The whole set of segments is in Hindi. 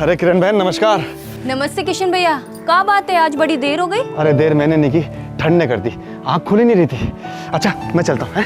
अरे किरण बहन नमस्कार। नमस्ते किशन भैया, क्या बात है आज बड़ी देर हो गई? अरे देर मैंने नहीं की, ठंड ने कर दी, आँख खुली नहीं रही थी। अच्छा मैं चलता हूँ।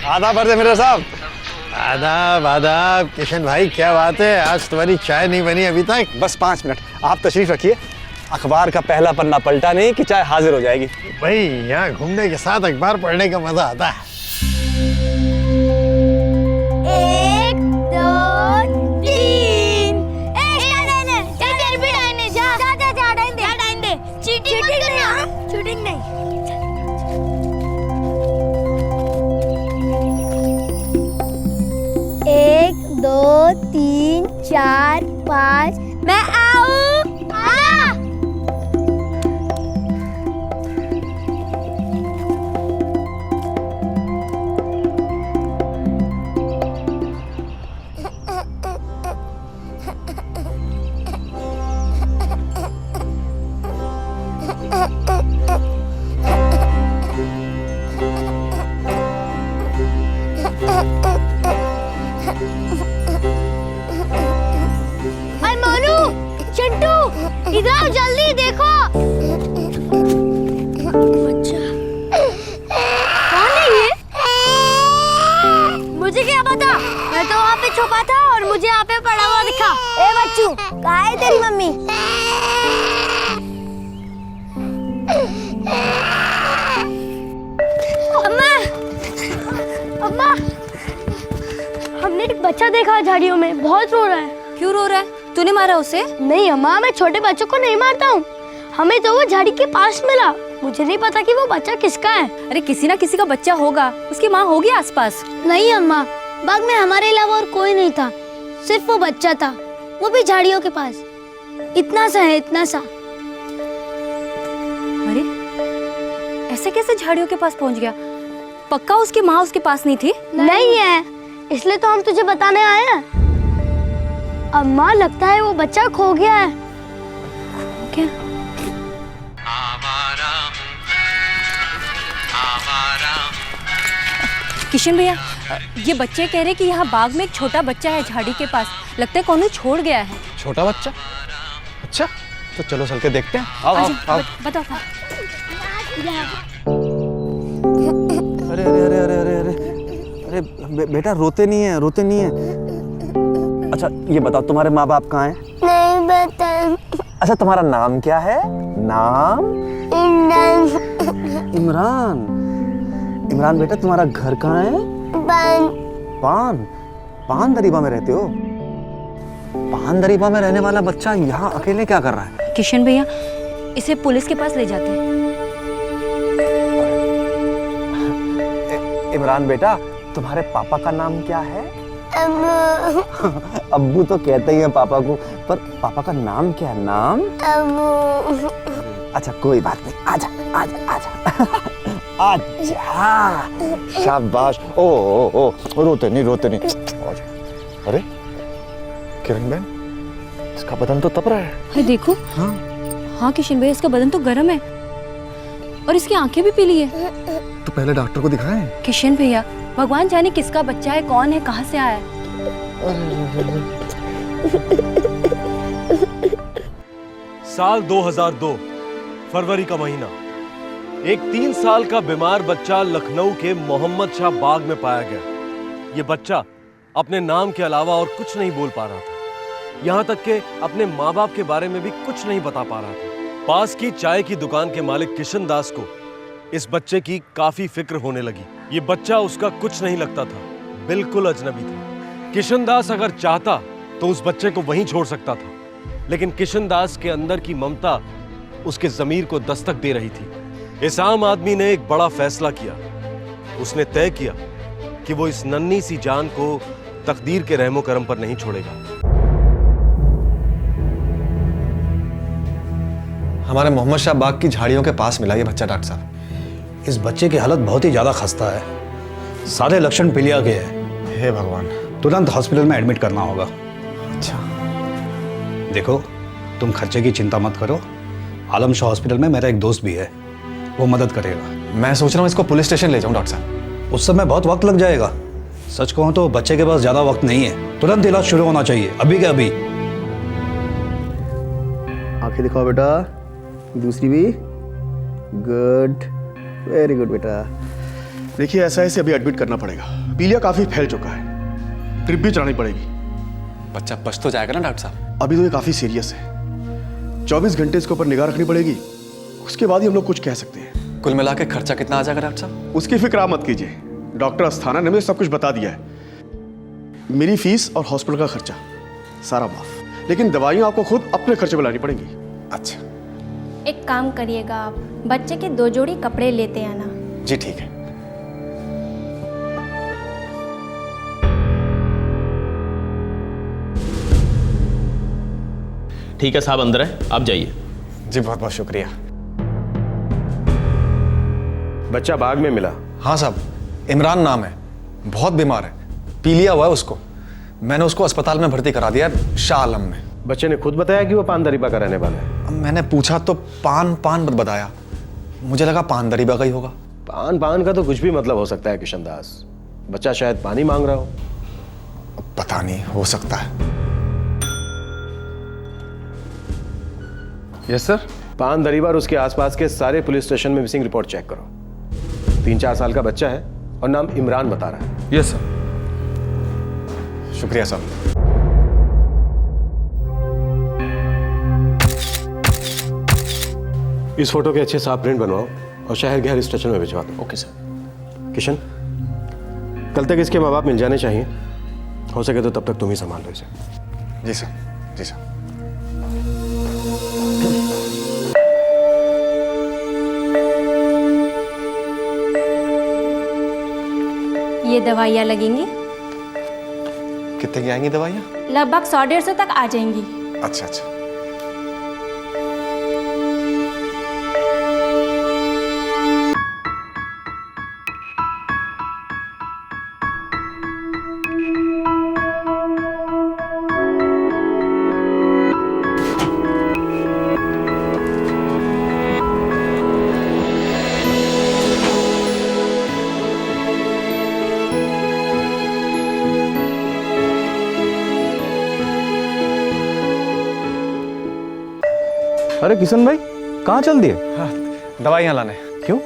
आदाब अर्ज़ मेरा साहब। आदाब आदाब। किशन भाई क्या बात है, आज तुम्हारी चाय नहीं बनी अभी तक? बस 5 मिनट, आप तशरीफ रखिए। अखबार का पहला पन्ना पलटा नहीं कि चाय हाजिर हो जाएगी। भाई यहाँ घूमने के साथ अखबार पढ़ने का मजा आता है। 1 2 3 चीटिंग नहीं। 1 2 3 4 5 मैं आऊं। इधर आओ जल्दी, देखो बच्चा कौन है ये? मुझे क्या पता, मैं तो वहाँ पे छुपा था और मुझे यहाँ पे पड़ा हुआ दिखा। ए बच्चू, कहाँ है तेरी मम्मी? अम्मा, अम्मा, हमने एक बच्चा देखा झाड़ियों में, बहुत रो रहा है। क्यों रो रहा है? तूने मारा उसे? नहीं अम्मा, मैं छोटे बच्चों को नहीं मारता हूँ। हमें तो वो झाड़ी के पास मिला, मुझे नहीं पता कि वो बच्चा किसका है। अरे किसी ना किसी का बच्चा होगा, उसकी माँ होगी आसपास। नहीं अम्मा, बाग में हमारे अलावा और कोई नहीं था, सिर्फ वो बच्चा था, वो भी झाड़ियों के पास। इतना सा है, इतना सा। अरे ऐसे कैसे झाड़ियों के पास पहुँच गया? पक्का उसकी माँ उसके पास नहीं थी? नहीं है, इसलिए तो हम तुझे बताने आए हैं। अम्मा लगता है वो बच्चा खो गया है। क्या? किशन भैया, ये बच्चे कह रहे कि यहाँ बाग में एक छोटा बच्चा है झाड़ी के पास, लगता है कौन छोड़ गया है। छोटा बच्चा? अच्छा तो चलो चल के देखते हैं। आओ आओ आओ। बताओ। अरे अरे अरे अरे अरे अरे अरे बेटा रोते नहीं है, रोते नहीं है। अच्छा ये बताओ तुम्हारे माँ बाप कहाँ हैं? नहीं बता। अच्छा तुम्हारा नाम क्या है? नाम? इमरान। इमरान बेटा तुम्हारा घर कहाँ है? पान दरीबा में रहते हो? पान दरीबा में रहने वाला बच्चा यहाँ अकेले क्या कर रहा है? किशन भैया, इसे पुलिस के पास ले जाते हैं। इमरान बेटा तुम्हारे पापा का नाम क्या है? अब्बू तो कहते ही हैं पापा को, पर पापा का नाम क्या है? नाम? अब्बू। अच्छा कोई बात नहीं, आजा आजा आजा आजा। शाबाश। ओ ओ ओ रोते नहीं आजा। अरे किरण बहन, इसका बदन तो तप रहा है। अरे देखो। हाँ किशन भैया, इसका बदन तो गर्म है और इसकी आंखें भी पीली है। तो पहले डॉक्टर को दिखाएं। किशन भैया, भगवान जाने किसका बच्चा है, कौन है, कहाँ से आया है। साल 2002 फरवरी का महीना, एक 3 साल का बीमार बच्चा लखनऊ के मोहम्मद शाह बाग में पाया गया। यह बच्चा अपने नाम के अलावा और कुछ नहीं बोल पा रहा था, यहां तक कि अपने माँ बाप के बारे में भी कुछ नहीं बता पा रहा था। पास की चाय की दुकान के मालिक किशन दास को इस बच्चे की काफी फिक्र होने लगी। ये बच्चा उसका कुछ नहीं लगता था, बिल्कुल अजनबी था। किशन दास अगर चाहता तो उस बच्चे को वहीं छोड़ सकता था, लेकिन किशन दास के अंदर की ममता उसके ज़मीर को दस्तक दे रही थी। इस आम आदमी ने एक बड़ा फैसला किया। उसने तय किया कि वो इस नन्ही सी जान को तकदीर के रहमो करम पर नहीं छोड़ेगा। हमारे मोहम्मद शाह बाग की झाड़ियों के पास मिला ये बच्चा डॉक्टर साहब। इस बच्चे की हालत बहुत ही ज़्यादा खस्ता है, सारे लक्षण पीलिया के हैं। हे भगवान। तुरंत हॉस्पिटल में एडमिट करना होगा। अच्छा। देखो, तुम खर्चे की चिंता मत करो, आलम शाह हॉस्पिटल में मेरा एक दोस्त भी है, वो मदद करेगा। मैं सोच रहा हूँ इसको पुलिस स्टेशन ले जाऊँ डॉक्टर साहब। उस समय बहुत वक्त लग जाएगा। सच कहूँ तो बच्चे के पास ज़्यादा वक्त नहीं है, तुरंत इलाज शुरू होना चाहिए, अभी के अभी। आंखें दिखाओ बेटा, दूसरी भी। गुड, वेरी गुड बेटा। देखिए ऐसा है, इसे अभी एडमिट करना पड़ेगा। पीलिया काफी फैल चुका है, ड्रिप भी चढ़ानी पड़ेगी। बच्चा बच तो जाएगा ना डॉक्टर साहब? अभी तो ये काफी सीरियस है, 24 घंटे इसके ऊपर निगाह रखनी पड़ेगी, उसके बाद ही हम लोग कुछ कह सकते हैं। कुल मिला के खर्चा कितना आ जाएगा डॉक्टर साहब? उसकी फिक्र आप मत कीजिए, डॉक्टर अस्थाना ने मुझे सब कुछ बता दिया है। मेरी फीस और हॉस्पिटल का खर्चा सारा माफ, लेकिन दवाइयाँ आपको खुद अपने खर्चे में लानी पड़ेंगी। अच्छा एक काम करिएगा, आप बच्चे के 2 जोड़ी कपड़े लेते आना। जी ठीक है। ठीक है साहब, अंदर है, आप जाइए। जी बहुत बहुत शुक्रिया। बच्चा बाग में मिला? हाँ साहब, इमरान नाम है, बहुत बीमार है, पीलिया हुआ है उसको। मैंने उसको अस्पताल में भर्ती करा दिया है, शाह आलम में। बच्चे ने खुद बताया कि वो पान दरीबा का रहने वाला है? अब मैंने पूछा तो पान बताया, मुझे लगा पान दरीबा का ही होगा। पान का तो कुछ भी मतलब हो सकता है किशन दास, बच्चा शायद पानी मांग रहा हो। अब पता नहीं, हो सकता है। Yes sir. पान दरीबा और उसके आसपास के सारे पुलिस स्टेशन में मिसिंग रिपोर्ट चेक करो। 3-4 साल का बच्चा है और नाम इमरान बता रहा है। Yes sir. शुक्रिया साहब। इस फोटो के अच्छे साफ प्रिंट बनवाओ और शहर के हर स्टेशन में भिजवा दो। Okay sir. किशन, कल तक इसके माँ बाप मिल जाने चाहिए, हो सके तो तब तक तुम ही संभाल लो इसे। जी सर, जी सर। ये दवाइयाँ लगेंगी, कितने की आएंगी दवाइयाँ? लगभग 100-150 तक आ जाएंगी। अच्छा अच्छा। अरे किशन भाई, कहाँ चल दिए? हाँ, दवाइयाँ लाने। क्यों,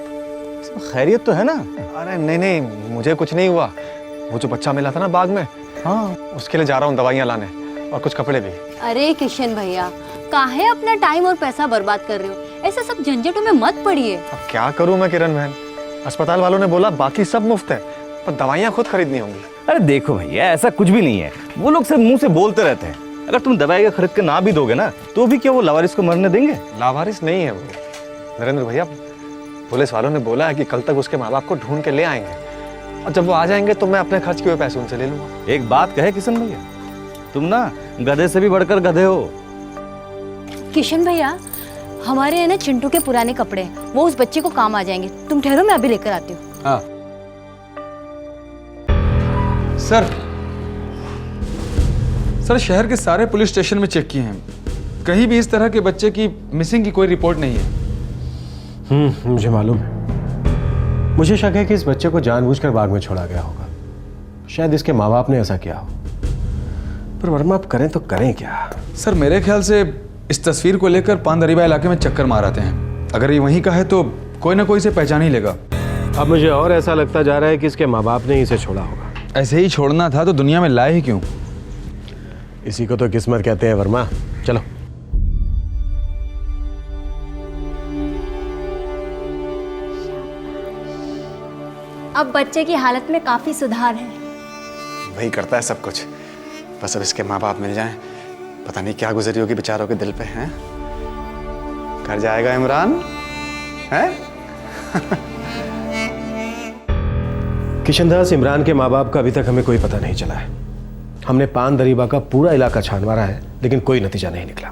खैरियत तो है ना? अरे नहीं नहीं, मुझे कुछ नहीं हुआ। वो जो बच्चा मिला था ना बाग में, हाँ, उसके लिए जा रहा हूँ दवाइयाँ लाने, और कुछ कपड़े भी। अरे किशन भैया, काहे अपना टाइम और पैसा बर्बाद कर रहे हो? ऐसे सब झंझटों में मत पड़िए। अब क्या करूँ मैं किरण बहन, अस्पताल वालों ने बोला बाकी सब मुफ्त है, पर दवाइयाँ खुद खरीदनी होंगी। अरे देखो भैया, ऐसा कुछ भी नहीं है, वो लोग सिर्फ मुंह से बोलते रहते हैं। अगर तुम दवाई का खरीद के ना भी दोगे ना, तो भी क्या वो लावारिस को मरने देंगे? लावारिस नहीं है वो नरेंद्र भैया, पुलिस वालों ने बोला है कि कल तक उसके माँ बाप को ढूंढ के ले आएंगे, और जब वो आ जाएंगे तो मैं अपने खर्च के हुए पैसे उनसे ले लूंगा। एक बात कहे किशन भैया, तुम ना गधे से भी बढ़कर गधे हो। किशन भैया, हमारे यहाँ ना चिंटू के पुराने कपड़े हैं, वो उस बच्चे को काम आ जाएंगे। तुम ठहरो, मैं अभी लेकर आती हूँ। हाँ सर, शहर के सारे पुलिस स्टेशन में चेक किए हैं, कहीं भी इस तरह के बच्चे की मिसिंग की कोई रिपोर्ट नहीं है। मुझे मालूम है। मुझे शक है कि इस बच्चे को जानबूझकर बाग में छोड़ा गया होगा, शायद इसके माँ बाप ने ऐसा किया हो। पर वर्मा, आप करें तो करें क्या? सर मेरे ख्याल से इस तस्वीर को लेकर पानदरीबा इलाके में चक्कर मार आते हैं। अगर ये वहीं का है तो कोई ना कोई इसे पहचान ही लेगा। अब मुझे और ऐसा लगता जा रहा है कि इसके माँ बाप ने इसे छोड़ा होगा। ऐसे ही छोड़ना था तो दुनिया में लाए ही क्यों? इसी को तो किस्मत कहते हैं वर्मा। चलो। अब बच्चे की हालत में काफी सुधार है। वही करता है सब कुछ, बस अब इसके माँ बाप मिल जाएं, पता नहीं क्या गुजरी होगी बेचारों के दिल पे। हैं घर जाएगा इमरान है? किशन दास, इमरान के माँ बाप का अभी तक हमें कोई पता नहीं चला है। हमने पान दरीबा का पूरा इलाका छान मारा है, लेकिन कोई नतीजा नहीं निकला।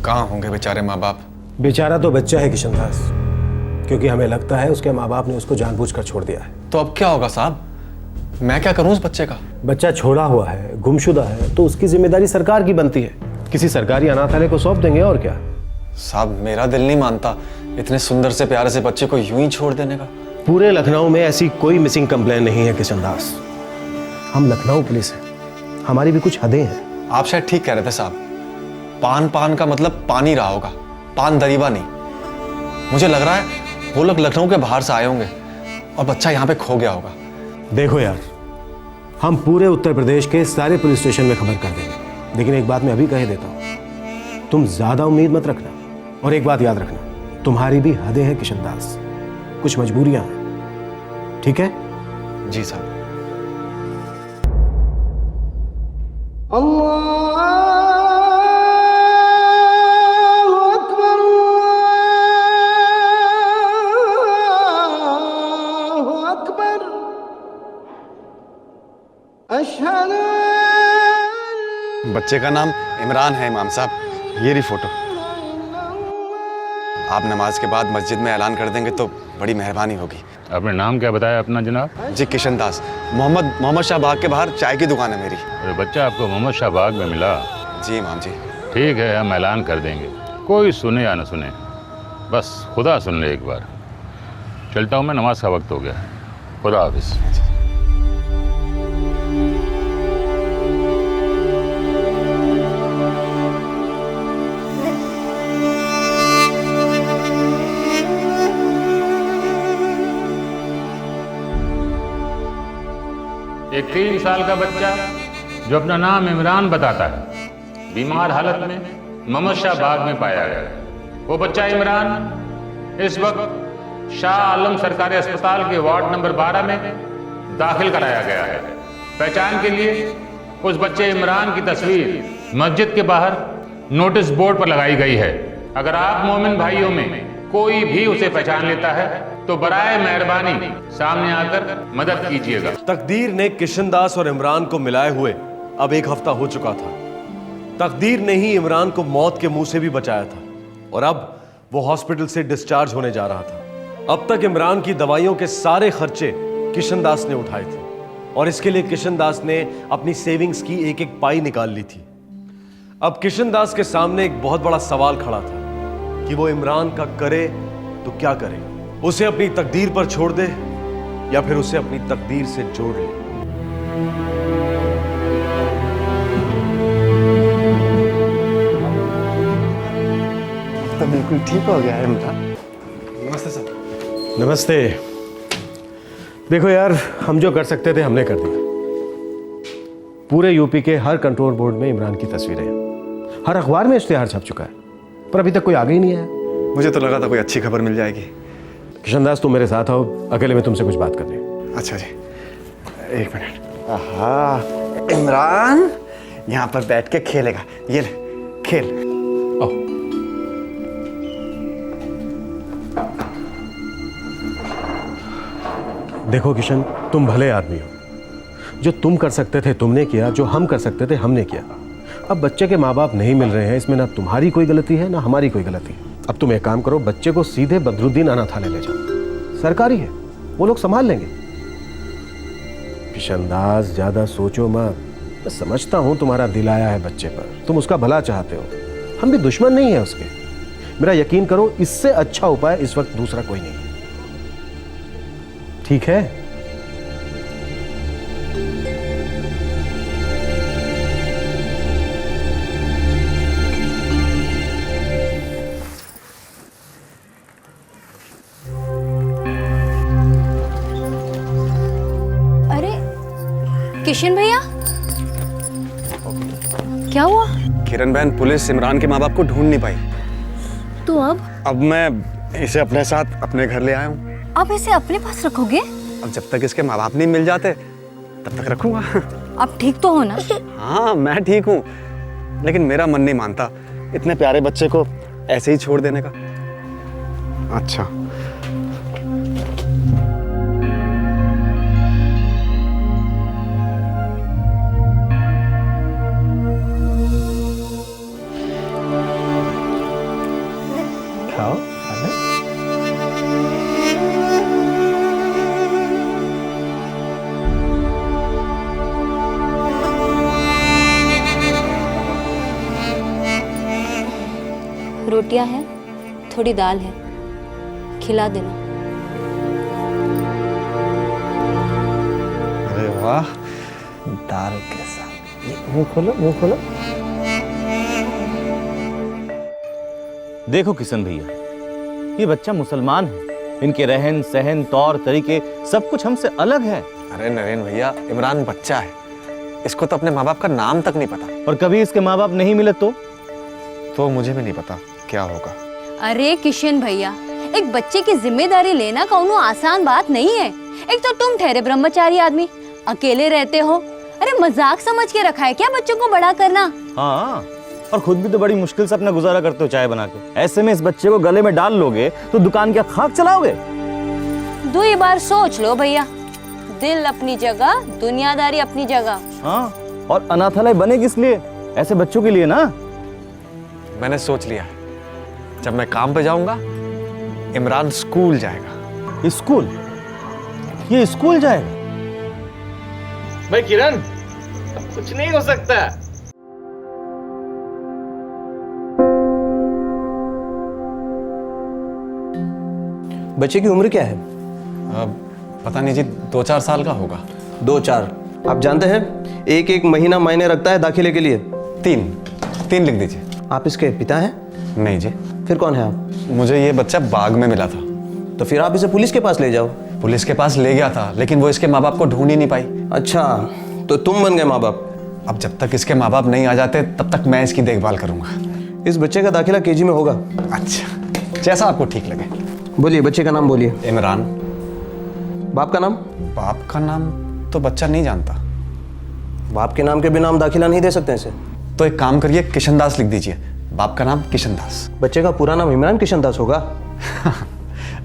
कहाँ होंगे बेचारे माँ बाप? बेचारा तो बच्चा है किशनदास, क्योंकि हमें लगता है उसके माँ बाप ने उसको जानबूझकर छोड़ दिया है। तो अब क्या होगा साहब? मैं क्या करूं उस बच्चे का? बच्चा छोड़ा हुआ है, गुमशुदा है, तो उसकी जिम्मेदारी सरकार की बनती है। किसी सरकारी अनाथालय को सौंप देंगे और क्या। साहब मेरा दिल नहीं मानता इतने सुंदर से प्यारे से बच्चे को यूं ही छोड़ देने का। पूरे लखनऊ में ऐसी कोई मिसिंग कंप्लेन नहीं है किशनदास। हम लखनऊ पुलिस हैं, हमारी भी कुछ हदें हैं। आप शायद ठीक कह रहे थे साहब। पान पान का मतलब पानी रहा होगा, पान दरीबा नहीं। मुझे लग रहा है वो लोग लखनऊ के बाहर से आए होंगे और बच्चा यहाँ पे खो गया होगा। देखो यार, हम पूरे उत्तर प्रदेश के सारे पुलिस स्टेशन में खबर कर देंगे, लेकिन एक बात मैं अभी कह देता हूँ, तुम ज्यादा उम्मीद मत रखना। और एक बात याद रखना, तुम्हारी भी हदें हैं किशनदास, कुछ मजबूरियां हैं, ठीक है? जी साहब। बच्चे का नाम इमरान है इमाम साहब, ये रही फोटो। आप नमाज के बाद मस्जिद में ऐलान कर देंगे तो बड़ी मेहरबानी होगी। आपने नाम क्या बताया अपना जनाब? जी किशन दास। मोहम्मद शाह बाग के बाहर चाय की दुकान है मेरी। अरे बच्चा आपको मोहम्मद शाह बाग में मिला? जी इमाम जी। ठीक है, हम ऐलान कर देंगे, कोई सुने या न सुने, बस खुदा सुन ले एक बार। चलता हूँ मैं, नमाज का वक्त हो गया। खुदा हाफिज। एक 3 साल का बच्चा जो अपना नाम इमरान बताता है, बीमार हालत में मोहम्मद शाह बाग में पाया गया। वो बच्चा इमरान इस वक्त शाह आलम सरकारी अस्पताल के वार्ड नंबर 12 में दाखिल कराया गया है। पहचान के लिए उस बच्चे इमरान की तस्वीर मस्जिद के बाहर नोटिस बोर्ड पर लगाई गई है। अगर आप मोमिन भाइयों में कोई भी उसे पहचान लेता है तो बराए मेहरबानी सामने आकर मदद कीजिएगा। तकदीर ने किशनदास और इमरान को मिलाए हुए अब 1 हफ्ता हो चुका था। तकदीर ने ही इमरान को मौत के मुंह से भी बचाया था और अब वो हॉस्पिटल से डिस्चार्ज होने जा रहा था। अब तक इमरान की दवाइयों के सारे खर्चे किशनदास ने उठाए थे और इसके लिए किशनदास ने अपनी सेविंग्स की एक एक पाई निकाल ली थी। अब किशनदास के सामने एक बहुत बड़ा सवाल खड़ा था कि वो इमरान का करे तो क्या करे, उसे अपनी तकदीर पर छोड़ दे या फिर उसे अपनी तकदीर से जोड़ ले। तो बिल्कुल ठीक हो गया है इमरान। नमस्ते सर। नमस्ते। देखो यार, हम जो कर सकते थे हमने कर दिया। पूरे यूपी के हर कंट्रोल बोर्ड में इमरान की तस्वीरें हैं, हर अखबार में इश्तिहार छप चुका है, पर अभी तक कोई आगे ही नहीं आया। मुझे तो लगा था कोई अच्छी खबर मिल जाएगी। किशनदास तुम मेरे साथ आओ, अकेले में तुमसे कुछ बात करनी है। अच्छा जी, 1 मिनट। आहा, इमरान यहाँ पर बैठ के खेलेगा। ये ले, खेल। आओ। देखो किशन, तुम भले आदमी हो, जो तुम कर सकते थे तुमने किया, जो हम कर सकते थे हमने किया। अब बच्चे के माँ बाप नहीं मिल रहे हैं, इसमें ना तुम्हारी कोई गलती है ना हमारी कोई गलती है। अब तुम एक काम करो, बच्चे को सीधे बदरुद्दीन अनाथालय ले जाओ, सरकारी है, वो लोग संभाल लेंगे। किशनदास ज्यादा सोचो मत, मैं समझता हूं तुम्हारा दिल आया है बच्चे पर, तुम उसका भला चाहते हो, हम भी दुश्मन नहीं है उसके। मेरा यकीन करो, इससे अच्छा उपाय इस वक्त दूसरा कोई नहीं है, ठीक है? किशन भैया, क्या हुआ? किरण बहन, पुलिस इमरान के माँ बाप को ढूंढ नहीं पाई। तो अब मैं इसे अपने साथ अपने घर ले आया हूँ। आप इसे अपने पास रखोगे? अब जब तक इसके माँ बाप नहीं मिल जाते तब तक रखूंगा। आप ठीक तो हो ना? हाँ मैं ठीक हूँ, लेकिन मेरा मन नहीं मानता इतने प्यारे बच्चे को ऐसे ही छोड़ देने का। अच्छा, आओ अरे रोटियां हैं, थोड़ी दाल है, खिला देना। अरे वाह, दाल के साथ ये मुंह खोलो, मुंह खोलो। देखो किशन भैया, ये बच्चा मुसलमान है, इनके रहन सहन तौर तरीके सब कुछ हमसे अलग है। अरे नरेन भैया, इमरान बच्चा है, इसको तो अपने माँ बाप का नाम तक नहीं पता। और कभी इसके माँ बाप नहीं मिले तो मुझे भी नहीं पता क्या होगा। अरे किशन भैया, एक बच्चे की जिम्मेदारी लेना कौनो आसान बात नहीं है। एक तो तुम ठहरे ब्रह्मचारी आदमी, अकेले रहते हो। अरे मजाक समझ के रखा है क्या बच्चों को बड़ा करना? हाँ, और खुद भी तो बड़ी मुश्किल से अपना गुजारा करते हो चाय बना के। ऐसे में इस बच्चे को गले में डाल लोगे तो दुकान क्या खाक चलाओगे? 2 बार सोच लो भैया, दिल अपनी जगह, दुनियादारी अपनी जगह। हाँ, और अनाथालय बने किस लिए? ऐसे बच्चों के लिए ना। मैंने सोच लिया है, जब मैं काम पे जाऊंगा इमरान स्कूल जाएगा। स्कूल? ये स्कूल जाएगा? भाई किरण, कुछ नहीं हो सकता। बच्चे की उम्र क्या है? पता नहीं जी, 2-4 साल का होगा। 2-4? आप जानते हैं एक एक महीना मायने रखता है दाखिले के लिए। 3 लिख दीजिए। आप इसके पिता हैं? नहीं जी। फिर कौन है आप? मुझे ये बच्चा बाग में मिला था। तो फिर आप इसे पुलिस के पास ले जाओ। पुलिस के पास ले गया था, लेकिन वो इसके माँ बाप को ढूंढ ही नहीं पाई। अच्छा, तो तुम बन गए माँ बाप? अब जब तक इसके माँ बाप नहीं आ जाते तब तक मैं इसकी देखभाल करूंगा। इस बच्चे का दाखिला केजी में होगा। अच्छा, जैसा आपको ठीक लगे। बोलिए, बच्चे का नाम बोलिए। इमरान। बाप का नाम? बाप का नाम तो बच्चा नहीं जानता। बाप के नाम के बिना हम दाखिला नहीं दे सकते इसे। तो एक काम करिए, किशन दास लिख दीजिए। बाप का नाम किशन दास। बच्चे का पूरा नाम इमरान किशन दास होगा?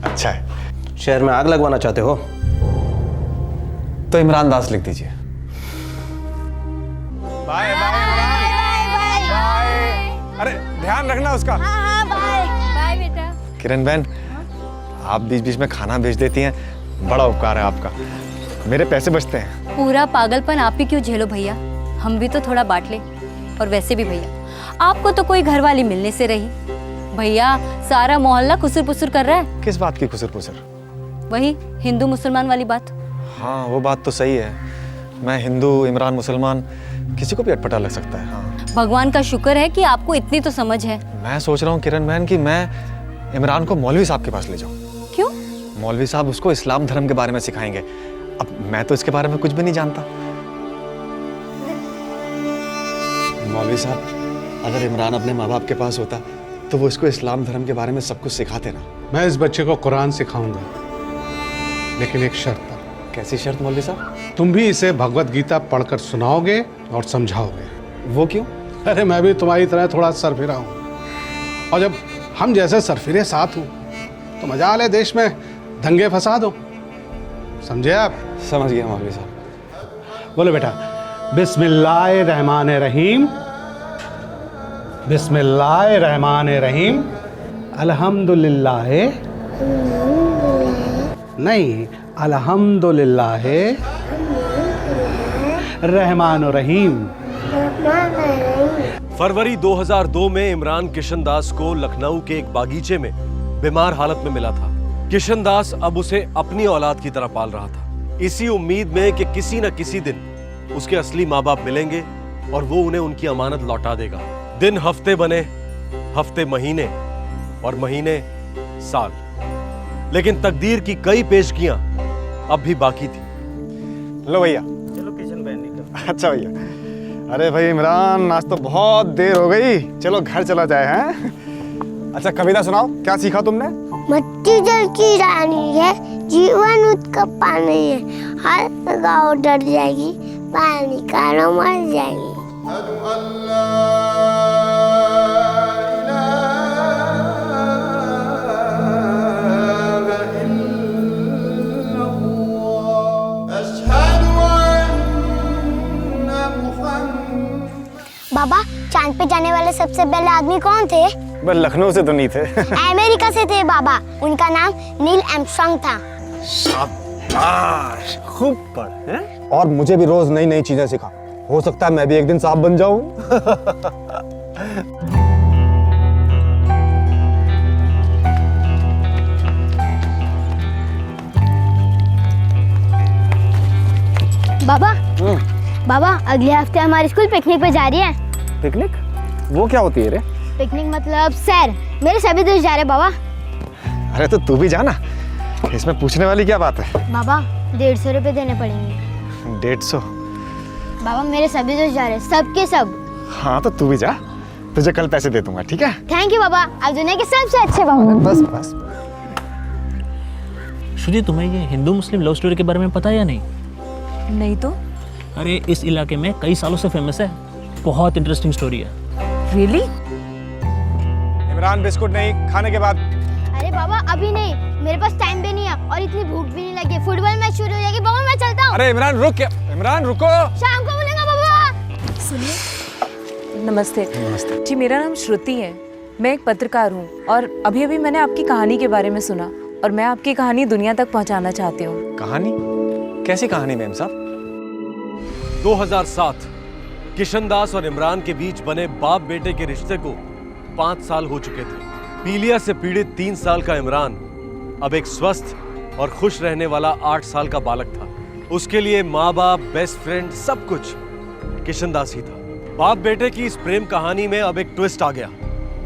अच्छा है। शहर में आग लगवाना चाहते हो? तो इमरान दास लिख दीजिए। बाय बाय अरे ध्यान रखना उसका। हाँ बाय बाय बेटा। किरण बहन, आप बीच बीच में खाना भेज देती हैं, बड़ा उपकार है आपका। मेरे पैसे बचते हैं। पूरा पागलपन आप ही क्यों झेलो भैया, हम भी तो थोड़ा बांट ले। और वैसे भी भैया, आपको तो कोई घरवाली मिलने से रही। भैया, सारा मोहल्ला खुसर पुसर कर रहा है। किस बात की खुसर पुसर? वही हिंदू मुसलमान वाली बात। हाँ, वो बात तो सही है। मैं हिंदू, इमरान मुसलमान, किसी को भी अटपटा लग सकता है। हाँ, भगवान का शुक्र है कि आपको इतनी तो समझ है। मैं सोच रहा हूँ किरण बहन कि मैं इमरान को मौलवी साहब के पास ले जाऊँ। क्यों? मौलवी साहब उसको इस्लाम धर्म के बारे में सिखाएंगे। अब मैं तो इसके बारे में कुछ भी नहीं जानता। मौलवी साहब, अगर इमरान अपने माँ बाप के पास होता तो वो इसको इस्लाम धर्म के बारे में सब कुछ सिखाते ना। मैं इस बच्चे को कुरान सिखाऊंगा, लेकिन एक शर्त पर। कैसी शर्त मौलवी साहब? तुम भी इसे भगवत गीता पढ़कर सुनाओगे और समझाओगे। वो क्यों? अरे मैं भी तुम्हारी तरह थोड़ा सरफिरा हूँ, और जब हम जैसे सरफिरे साथ हूँ तो मजा ले देश में दंगे फसाद हो। समझे आप? समझ गया मौलवी साहब। बोलो बेटा, बिस्मिल्लाहिर्रहमानिर्रहीम, बिस्मिल्लाहिर्रहमानिर्रहीम, अल्हम्दुलिल्लाह नहीं, अल्हम्दुलिल्लाह रहमानुर रहीम। फरवरी 2002 में इमरान किशन दास को लखनऊ के एक बागीचे में बीमार हालत में मिला था। किशन दास अब उसे अपनी औलाद की तरह पाल रहा था, इसी उम्मीद में कि किसी न किसी दिन उसके असली माँ बाप मिलेंगे और वो उन्हें उनकी अमानत लौटा देगा। दिन हफ्ते बने, हफ्ते महीने, और महीने साल। लेकिन तकदीर की कई पेशगियां अब भी बाकी थी। लो भैया। चलो किशन बहन निकल। अच्छा भैया। अरे भाई इमरान, आज तो बहुत देर हो गई, चलो घर चला जाए। हैं? अच्छा कविता सुनाओ, क्या सीखा तुमने? मट्टी जल की रानी है, जीवन उसका पानी है, हर गाँव डर जाएगी, पानी कारो मर जाएगी। बाबा, चांद पे जाने वाले सबसे सबसे पहले आदमी कौन थे? बस लखनऊ से तो नहीं थे। अमेरिका से थे बाबा। उनका नाम नील आर्मस्ट्रांग था। शाबाश, खूब पढ़ हैं? और मुझे भी रोज नई नई चीजें सिखा। हो सकता है मैं भी एक दिन सांप बन जाऊं। बाबा बाबा, अगले हफ्ते हमारे स्कूल पिकनिक पे जा रही है। पिकनिक? वो क्या होती है रे? पिकनिक मतलब सैर। मेरे सभी दोस्त जा रहे हैं बाबा। अरे तो तू भी जाना, इसमें पूछने वाली क्या बात है? बाबा 150 रुपए देने पड़ेंगे। 150? बाबा मेरे सभी दोस्त जा रहे हैं, सब के सब। हाँ तो तू भी जा, तुझे कल पैसे दे दूंगा, ठीक है? थैंक यू बाबा, आप दुनिया के सबसे अच्छे बाबा। बस बस। श्रुति, तुम्हें ये हिंदू मुस्लिम लव स्टोरी के बारे में पता है या नहीं? नहीं तो? अरे इस इलाके में कई सालों से फेमस है, बहुत इंटरेस्टिंग स्टोरी है। रियली? इमरान बिस्कुट नहीं, खाने के बाद। अरे बाबा अभी नहीं, मेरे पास टाइम भी नहीं है और इतनी भूख भी नहीं लगी। फुटबॉल मैच शुरू हो जाएगी बाबा, मैं चलता हूँ। अरे इमरान रुक, इमरान रुको। शाम को मिलेंगे बाबा। सुनिए। नमस्ते। नमस्ते जी, मेरा नाम श्रुति है। मैं एक पत्रकार हूँ और अभी अभी मैंने आपकी कहानी के बारे में सुना और मैं आपकी कहानी दुनिया तक पहुँचाना चाहती हूँ। कहानी? कैसी कहानी मैम साहब? 2007 किशनदास और इमरान के बीच बने बाप बेटे के रिश्ते को 5 साल हो चुके थे। पीलिया से पीड़ित 3 साल का इमरान अब एक स्वस्थ और खुश रहने वाला 8 साल का बालक था। उसके लिए माँ बाप, बेस्ट फ्रेंड, सब कुछ किशनदास ही था। बाप बेटे की इस प्रेम कहानी में अब एक ट्विस्ट आ गया।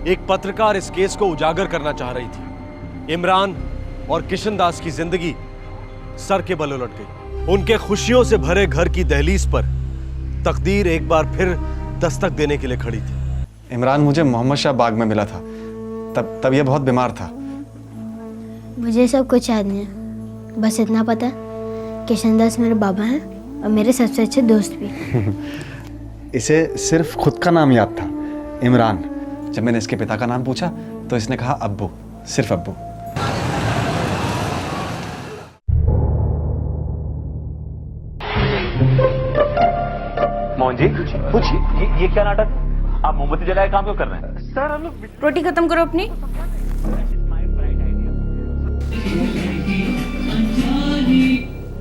एक पत्रकार इस केस को उजागर करना चाह रही थी। इमरान और किशनदास की जिंदगी सर के बल उलट गई। उनके खुशियों से भरे घर की दहलीज पर तकदीर एक बार फिर दस्तक देने के लिए खड़ी थी। इमरान मुझे मोहम्मद शाह बाग में मिला था, तब ये बहुत बीमार था। मुझे सब कुछ याद नहीं है, बस इतना पता है किशनदास मेरे बाबा हैं और मेरे सबसे अच्छे दोस्त भी। इसे सिर्फ खुद का नाम याद था, इमरान। जब मैंने इसके पिता का नाम पूछा तो इसने कहा अब्बू, सिर्फ अब्बू। मोहन जी पूछिए, ये क्या नाटक है? आप मोमबत्ती जलाए काम क्यों कर रहे हैं? सर हम लोग रोटी खत्म करो अपनी।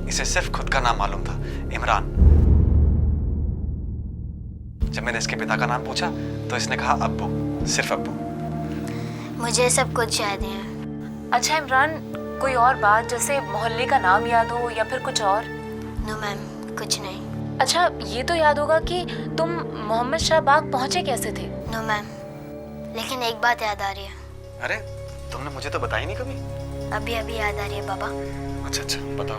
इसे सिर्फ खुद का नाम मालूम था, इमरान। जब मैंने इसके पिता का नाम पूछा तो इसने कहा अब्बू, सिर्फ अब्बू। मुझे सब कुछ याद है। अच्छा इमरान, कोई और बात जैसे मोहल्ले का नाम याद हो या फिर कुछ और? नो मैम, कुछ नहीं। अच्छा ये तो याद होगा कि तुम मोहम्मद शाह बाग पहुंचे कैसे थे? नो मैम, लेकिन एक बात याद आ रही है। अरे तुमने मुझे तो बताई नहीं कभी। अभी अभी याद आ रही है बाबा। अच्छा अच्छा, बताओ।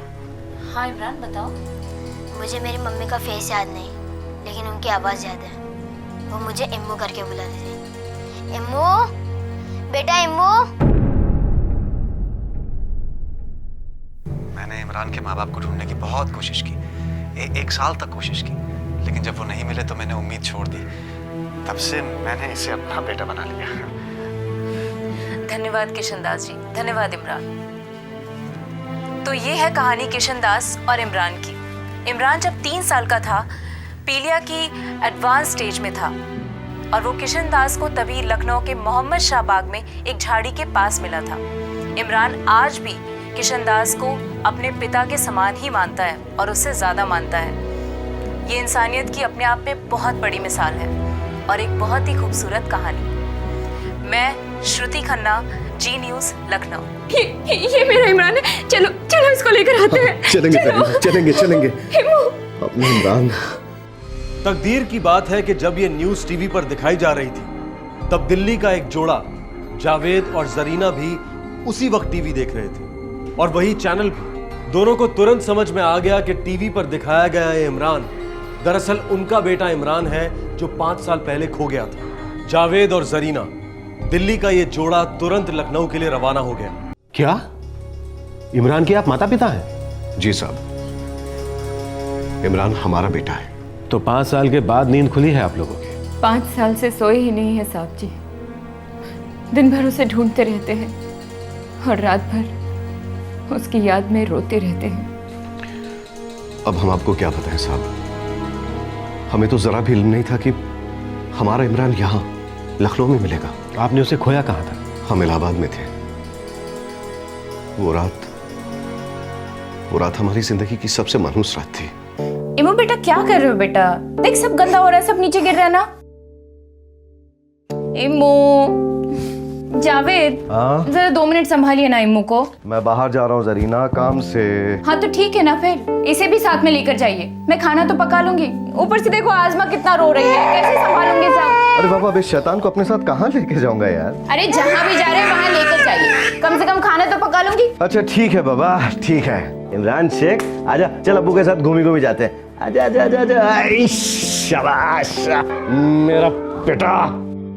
हाँ इमरान बताओ। मुझे मेरी मम्मी का फेस याद नहीं, लेकिन उनकी आवाज़ याद है। वो मुझे इम्मू करके बुलाते थे। इम्मू, बेटा इम्मू। मैंने इमरान के माँ बाप को ढूंढने की बहुत कोशिश की, एक साल तक कोशिश की, लेकिन जब वो नहीं मिले तो मैंने उम्मीद छोड़ दी। तब से मैंने इसे अपना बेटा बना लिया। धन्यवाद किशनदास जी, धन्यवाद इमरान। तो ये है कहानी किशनदास और इमरान की। इमरान जब 3 साल का था, पीलिया की एडवांस स्टेज में था और वो किशनदास को तभी लखनऊ के मोहम्मद शाह बाग में एक झाड़ी के पास मिला था। इमरान आज भी किशनदास को अपने पिता के समान ही मानता है और उससे ज़्यादा मानता है। ये इंसानियत की अपने आप में बहुत बड़ी मिसाल है और एक बहुत ही खूबसूरत कहानी। मैं श्रुति खन्ना, जी न्यूज़, लखनऊ। ये मेरा इमरान है। चलो चलो इसको लेकर आते हैं। चलेंगे अपने इमरान। तकदीर की बात है कि जब ये न्यूज़ टीवी पर दिखाई जा रही थी, तब दिल्ली का एक जोड़ा जावेद और जरीना भी उसी वक्त टीवी देख रहे थे और वही चैनल भी। दोनों को तुरंत समझ में आ गया कि टीवी पर दिखाया गया ये इमरान दरअसल उनका बेटा इमरान है जो 5 साल पहले खो गया था। जावेद और जरीना, दिल्ली का ये जोड़ा तुरंत लखनऊ के लिए रवाना हो गया। क्या इमरान के आप माता पिता हैं? जी साहब, इमरान हमारा बेटा है। तो 5 साल के बाद नींद खुली है आप लोगों की? 5 साल से सोए ही नहीं है साहब जी। दिन भर उसे ढूंढते रहते हैं और रात भर उसकी याद में रोते रहते हैं। अब हम आपको क्या बताएं साहब, हमें तो जरा भी इल्म नहीं था कि हमारा इमरान यहाँ लखनऊ में मिलेगा। आपने उसे खोया कहाँ था? हम इलाहाबाद में थे। वो रात हमारी जिंदगी की सबसे मनहूस रात थी। इमो बेटा क्या कर रहे हो बेटा? देख सब गंदा हो रहा है, सब नीचे गिर रहा है ना। इमो, जावेद जरा 2 मिनट संभालिए ना इमो को। मैं बाहर जा रहा हूँ जरीना, काम से। हाँ तो ठीक है ना, फिर इसे भी साथ में लेकर जाइए। मैं खाना तो पका लूंगी, ऊपर से देखो आजमा कितना रो रही है, कैसे संभालूंगी सब? अरे बाबा, अब इस शैतान को अपने साथ कहाँ लेके जाऊंगा यार? अरे जहाँ भी जा रहे हैं वहाँ लेकर जाइए, कम से कम खाना तो पका लूंगी। अच्छा ठीक है बाबा, ठीक है। इमरान शेख आजा, चल अब्बू के साथ घूमी जाते हैं। आजा आजा आजा आजा। आई, शाबाश मेरा बेटा।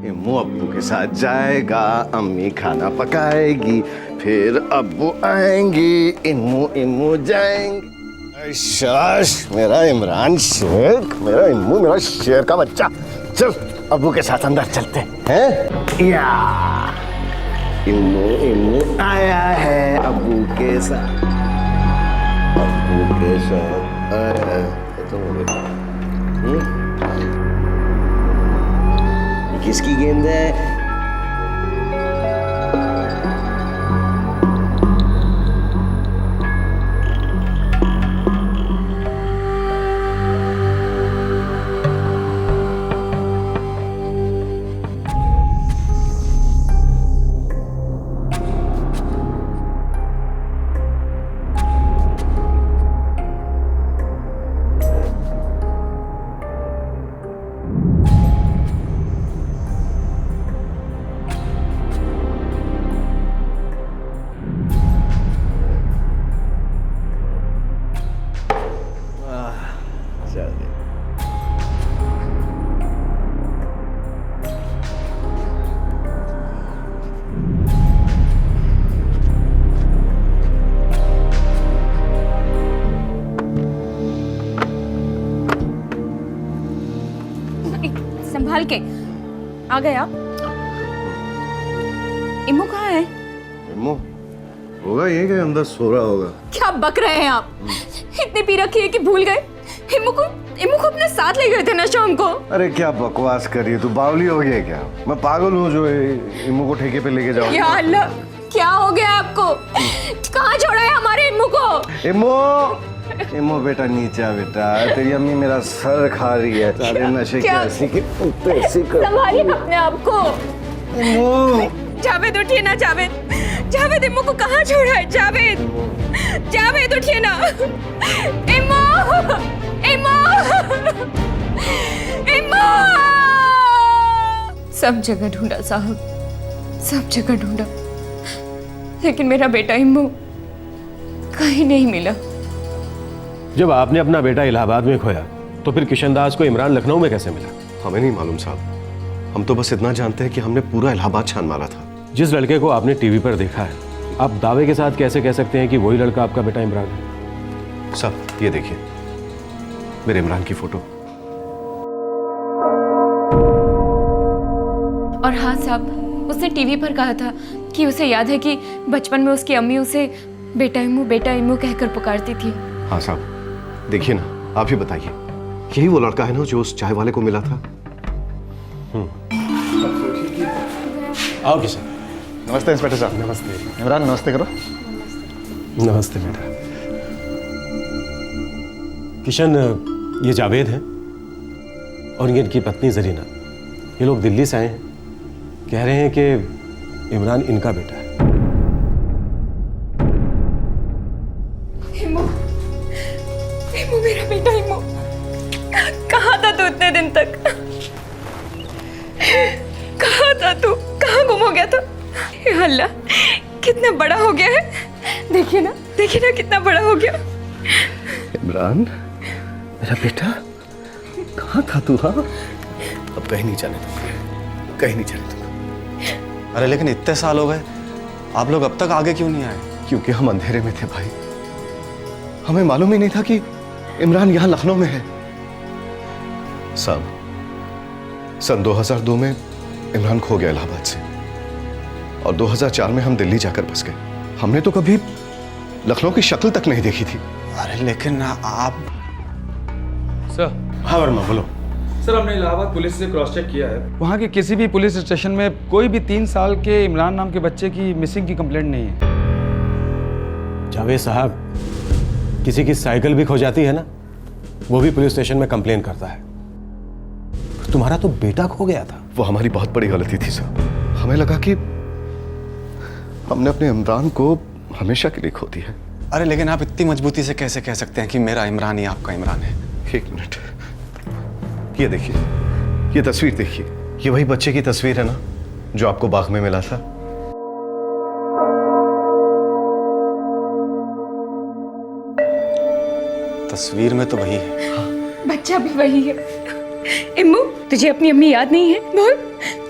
इम्मू अब्बू के साथ जाएगा, अम्मी खाना पकाएगी, फिर अब्बू आएंगी, इम्मू जाएंगे। शाबाश मेरा इमरान शेख, मेरा इम्मू, मेरा शेर का बच्चा। चल अब्बू के साथ अंदर चलते हैं। या इम्मू आया है अब्बू के साथ, अब्बू के साथ आया है। किसकी गेंद है? संभाल के आ गए आप। इम्मू कहाँ है? इम्मू होगा ये कि अंदर सो रहा होगा। क्या बक रहे हैं आप? इतनी पी रखी है कि भूल गए? इम्मू को अपने साथ ले गए थे ना शाम को। अरे क्या बकवास कर रही है तू, बावली हो गई है क्या? मैं पागल हूँ जो इम्मू को ठेके पे लेके जाऊँ? या अल्लाह, क्या हो गया आपको? कहाँ छोड़ा है हमारे इम्मू को? इम्मू बेटा नीचे आ बेटा, तेरी अम्मी मेरा सर खा रही है। सारे नशे की ऐसी की ऐसी कर। संभालिए अपने आप को। जावेद उठिए ना, जावेद इम्मू को कहाँ छोड़ा है? जावेद उठिए ना। इम्मू सब जगह ढूंढा साहब, सब जगह ढूंढा, लेकिन मेरा बेटा इम्मू कहीं नहीं मिला। जब आपने अपना बेटा इलाहाबाद में खोया तो फिर किशनदास को इमरान लखनऊ में कैसे मिला? हमें नहीं मालूम साहब, हम तो बस इतना जानते हैं कि हमने पूरा इलाहाबाद छान मारा था। जिस लड़के को आपने टीवी पर देखा है, आप दावे के साथ कैसे कह सकते हैं कि वही लड़का आपका बेटा इमरान है? साहब ये देखिए मेरे इमरान की फोटो। और हाँ साहब, उसने टीवी पर कहा था कि उसे याद है कि बचपन में उसकी अम्मी उसे बेटा इम्मू कहकर पुकारती थी। हाँ साहब देखिए ना, आप ही बताइए, यही वो लड़का है ना जो उस चाय वाले को मिला था? आओ किशन। नमस्ते इंस्पेक्टर साहब। नमस्ते इमरान, नमस्ते करो। नमस्ते बेटा। किशन, ये जावेद हैं और ये इनकी पत्नी जरीना। ये लोग दिल्ली से आए हैं, कह रहे हैं कि इमरान इनका बेटा है। इम्मू मेरा बेटा इम्मू, कहाँ था तू इतने दिन तक? कहाँ था तू? कहाँ गुम हो गया था? या अल्लाह, कितना बड़ा हो गया है। देखिए ना कितना बड़ा हो गया। इमरान मेरा बेटा, कहाँ था तू? हाँ अब कहीं नहीं जाने दूंगा, कहीं नहीं जाने दूंगा। अरे लेकिन इतने साल हो गए, आप लोग अब तक आगे क्यों नहीं आए? क्योंकि हम अंधेरे में थे भाई, हमें मालूम ही नहीं था कि इमरान यहाँ लखनऊ में है। साहब सन 2002 में इमरान खो गया इलाहाबाद से, और 2004 में हम दिल्ली जाकर बस गए। हमने तो कभी लखनऊ की शक्ल तक नहीं देखी थी। अरे लेकिन आप सर। हाँ वर्मा बोलो। सर हमने इलाहाबाद पुलिस से क्रॉस चेक किया है, वहाँ के किसी भी पुलिस स्टेशन में कोई भी 3 साल के इमरान नाम के बच्चे की मिसिंग की कंप्लेंट नहीं है। जावेद साहब, किसी की साइकिल भी खो जाती है ना, वो भी पुलिस स्टेशन में कंप्लेन करता है। तुम्हारा तो बेटा खो गया था। वो हमारी बहुत बड़ी गलती थी साहब। हमें लगा कि हमने अपने इमरान को हमेशा के लिए खो दिया। अरे लेकिन आप इतनी मजबूती से कैसे कह सकते हैं कि मेरा इमरान ही आपका इमरान है? एक मिनट, ये देखिए, ये तस्वीर देखिए, ये वही बच्चे की तस्वीर है ना जो आपको बाग में मिला था। तस्वीर में तो वही है। बच्चा भी वही है। इम्मू, तुझे अपनी अम्मी याद नहीं है? बोल,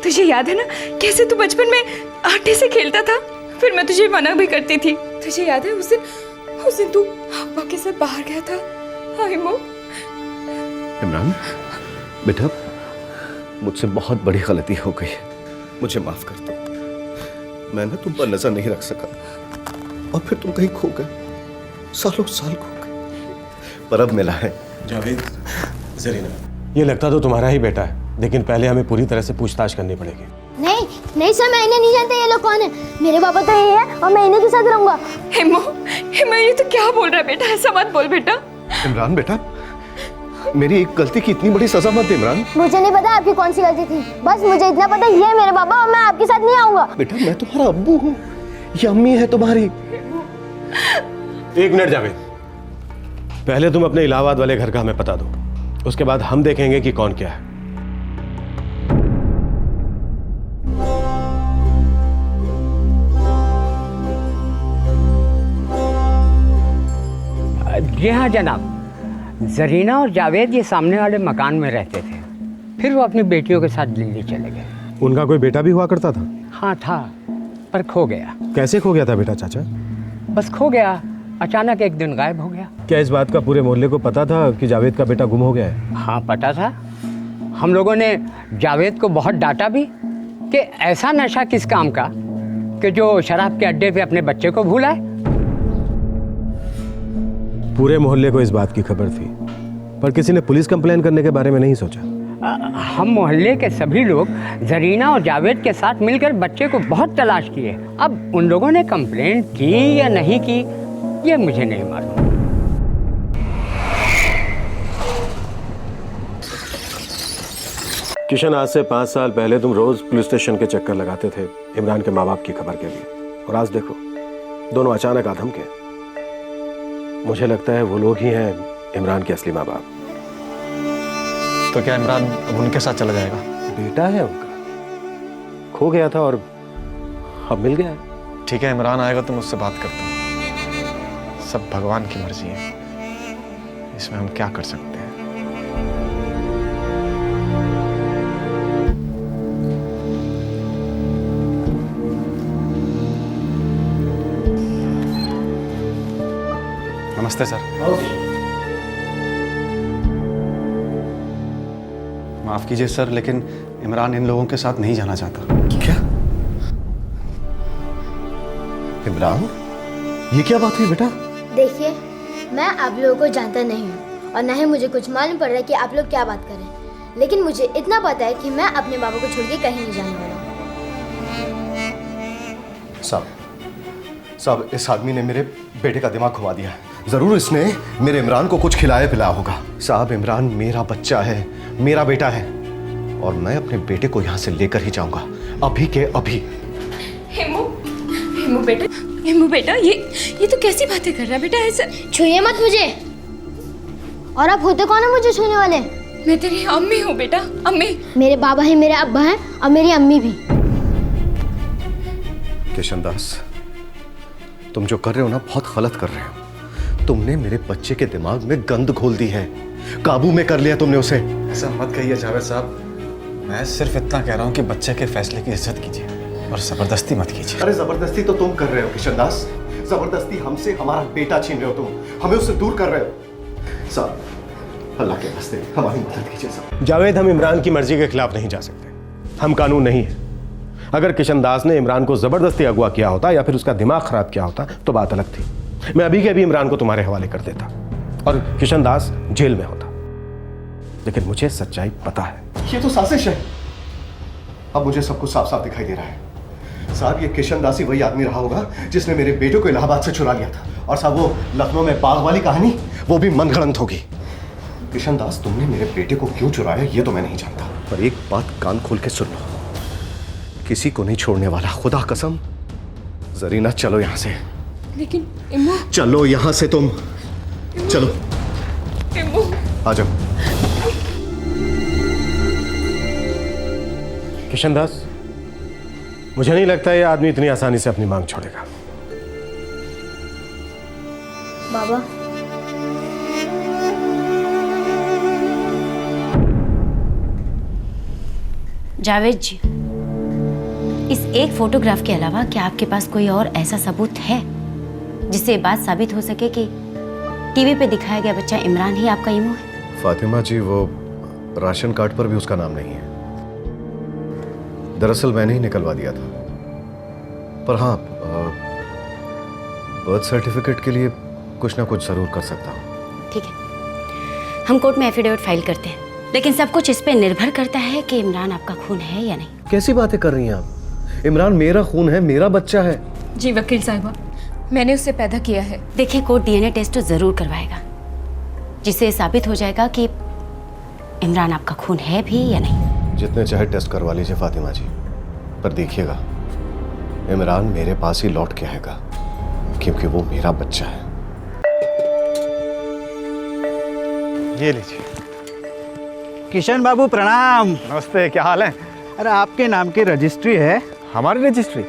तुझे याद है ना कैसे तू बचपन में आटे से खेलता था, फिर मैं तुझे मना भी करती थी। तुझे याद है उस दिन तू अब्बा के साथ बाहर गया था? हाँ इम्मू। इमरान बेटा, मुझसे बहुत बड़ी गलती हो गई है, मुझे माफ कर दो। मैं ना तुम पर नजर नहीं रख सका और फिर तुम कहीं खो गए, सालों साल खो गए, पर अब मिला है। जावेद, जरीना, ये लगता तो तुम्हारा ही बेटा है, लेकिन पहले हमें पूरी तरह से पूछताछ करनी पड़ेगी। नहीं नहीं सर, मैं इन्हें नहीं जानता ये लोग कौन है। मेरे पापा तो ये है और मैं इन्हीं के साथ रहूंगा। इम्मू, ये तो क्या बोल रहा है बेटा? ऐसा मत बोल बेटा। इमरान बेटा, मेरी एक गलती की इतनी बड़ी सजा मत दे इमरान। मुझे नहीं पता आपकी कौन सी गलती थी, बस मुझे इतना पता ये है मेरे पापा और मैं आपके साथ नहीं आऊंगा। बेटा मैं तुम्हारा अब्बू हूँ, ये अम्मी है तुम्हारी। एक मिनट जावेद, पहले तुम अपने इलाहाबाद वाले घर का हमें पता दो, उसके बाद हम देखेंगे कि कौन क्या है। जी हाँ जनाब, जरीना और जावेद ये सामने वाले मकान में रहते थे, फिर वो अपनी बेटियों के साथ दिल्ली चले गए। उनका कोई बेटा भी हुआ करता था? हाँ था, पर खो गया। कैसे खो गया था बेटा चाचा? बस खो गया, अचानक एक दिन गायब हो गया। क्या इस बात का पूरे मोहल्ले को पता था कि जावेद का बेटा गुम हो गया है? हाँ पता था। हम लोगों ने जावेद को बहुत डांटा भी कि ऐसा नशा किस काम का कि जो शराब के अड्डे पे अपने बच्चे को भूलाए। पूरे मोहल्ले को इस बात की खबर थी, पर किसी ने पुलिस कंप्लेन करने के बारे में नहीं सोचा। हम मोहल्ले के सभी लोग जरीना और जावेद के साथ मिलकर बच्चे को बहुत तलाश किए। अब उन लोगों ने कंप्लेंट की या नहीं की ये मुझे नहीं मालूम। किशन, आज से 5 साल पहले तुम रोज पुलिस स्टेशन के चक्कर लगाते थे इमरान के माँ बाप की खबर के लिए, और आज देखो दोनों अचानक आधम के। मुझे लगता है वो लोग ही हैं इमरान के असली माँ बाप। तो क्या इमरान अब उनके साथ चला जाएगा? बेटा है उनका, खो गया था और अब मिल गया है। ठीक है, इमरान आएगा तो मुझसे बात करता हूँ। सब भगवान की मर्जी है, इसमें हम क्या कर सकते हैं। नमस्ते सर। माफ कीजिए सर, लेकिन इमरान इन लोगों के साथ नहीं जाना चाहता। क्या? इमरान, ये क्या बात हुई बेटा? देखिए, मैं आप लोगों को जानता नहीं हूँ और ना ही मुझे कुछ मालूम पड़ रहा है कि आप लोग क्या बात कर रहे हैं, लेकिन मुझे इतना पता है कि मैं अपने बाबा को छोड़ के कहीं नहीं जाने वाला हूँ। साहब, इस आदमी ने मेरे बेटे का दिमाग घुमा दिया है। जरूर इसने मेरे इमरान को कुछ खिलाया पिलाया होगा। साहब, इमरान मेरा बच्चा है, मेरा बेटा है, और मैं अपने बेटे को यहाँ से लेकर ही जाऊंगा, अभी के अभी। हिमू बेटा, ये तो कैसी बातें कर रहा है बेटा? ऐसा छुइए मत मुझे। और आप होते कौन है मुझे छूने वाले? मैं तेरी अम्मी हूँ बेटा, अम्मी। मेरे बाबा ही मेरे अब्बा हैं और मेरी अम्मी भी। किशन दास, तुम जो कर रहे हो ना बहुत गलत कर रहे हो। तुमने मेरे बच्चे के दिमाग में गंद घोल दी है, काबू में कर लिया तुमने उसे। ऐसा मत कहिए जावेद साहब, मैं सिर्फ इतना कह रहा हूँ कि बच्चे के फैसले की इज्जत कीजिए और जबरदस्ती मत कीजिए। अरे जबरदस्ती तो तुम कर रहे हो किशन दास, जबरदस्ती हमसे हमारा बेटा छीन रहे हो, तुम हमें उससे दूर कर रहे हो। साहब, अल्लाह के वास्ते हमारी मदद कीजिए साहब। जावेद, हम इमरान की मर्जी के खिलाफ नहीं जा सकते, हम कानून नहीं है। अगर किशन दास ने इमरान को जबरदस्ती अगवा किया होता या फिर उसका दिमाग खराब किया होता तो बात अलग थी। मैं अभी के अभी इमरान को तुम्हारे हवाले कर देता और किशन दास जेल में होता। लेकिन मुझे सच्चाई पता है। ये तो साजिश है। अब मुझे सब कुछ साफ साफ दिखाई दे रहा है। साहब, ये किशन दास ही वही आदमी रहा होगा जिसने मेरे बेटे को इलाहाबाद से चुरा लिया था। और साहब, वो लखनऊ में बाग वाली कहानी वो भी मनगढ़ंत होगी। किशन दास, तुमने मेरे बेटे को क्यों चुराया ये तो मैं नहीं जानता, पर एक बात कान खोल के सुन लो, किसी को नहीं छोड़ने वाला, खुदा कसम। जरीना, चलो यहां से। लेकिन इम्मू, चलो यहां से तुम, चलो इम्मू, आ जाओ। किशन दास, मुझे नहीं लगता ये आदमी इतनी आसानी से अपनी मांग छोड़ेगा। बाबा, जावेद जी, इस एक फोटोग्राफ के अलावा क्या आपके पास कोई और ऐसा सबूत है जिससे ये बात साबित हो सके कि टीवी पे दिखाया गया बच्चा इमरान ही आपका इमू है? फातिमा जी, वो राशन कार्ड पर भी उसका नाम नहीं है। दरअसल मैंने ही निकलवा दिया था। पर हाँ, बर्थ सर्टिफिकेट के लिए कुछ ना कुछ जरूर कर सकता हूँ। ठीक है, हम कोर्ट में एफिडेविट फाइल करते हैं, लेकिन सब कुछ इस पे निर्भर करता है कि इमरान आपका खून है या नहीं। कैसी बातें कर रही हैं आप? इमरान मेरा खून है, मेरा बच्चा है। जी वकील साहिबा, मैंने उसे पैदा किया है। देखिए, कोर्ट डीएनए टेस्ट तो जरूर करवाएगा, जिससे साबित हो जाएगा कि इमरान आपका खून है भी या नहीं। जितने चाहे टेस्ट करवा लीजिए फातिमा जी, पर देखिएगा इमरान मेरे पास ही लौट के आएगा, क्योंकि वो मेरा बच्चा है। ये लीजिए। किशन बाबू प्रणाम। नमस्ते, क्या हाल है? अरे आपके नाम की रजिस्ट्री है। हमारी रजिस्ट्री?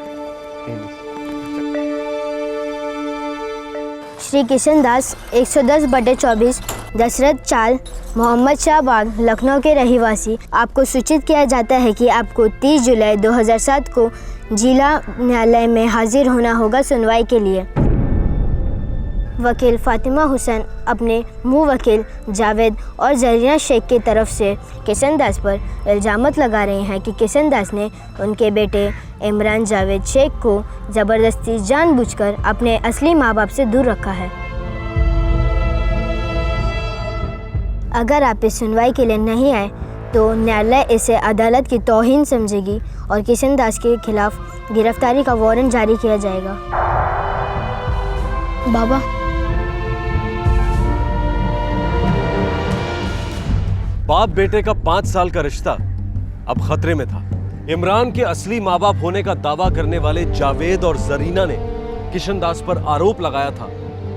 श्री किशन दास 110/24 दशरथ चाल, मोहम्मद शाह बाग, लखनऊ के रहिवासी। आपको सूचित किया जाता है कि आपको 30 जुलाई 2007 को जिला न्यायालय में हाजिर होना होगा सुनवाई के लिए। वकील फातिमा हुसैन अपने मुँह वकील जावेद और जरीना शेख की तरफ से किशन दास पर इल्ज़ामत लगा रहे हैं कि किशन दास ने उनके बेटे इमरान जावेद शेख को ज़बरदस्ती जानबूझकर अपने असली माँ बाप से दूर रखा है। अगर आप इस सुनवाई के लिए नहीं आए तो न्यायालय इसे अदालत की तौहीन समझेगी और किशन दास के खिलाफ गिरफ्तारी का वारंट जारी किया जाएगा। बाबा, बाप बेटे का 5 साल का रिश्ता अब खतरे में था। इमरान के असली माँ बाप होने का दावा करने वाले जावेद और जरीना ने किशन दास पर आरोप लगाया था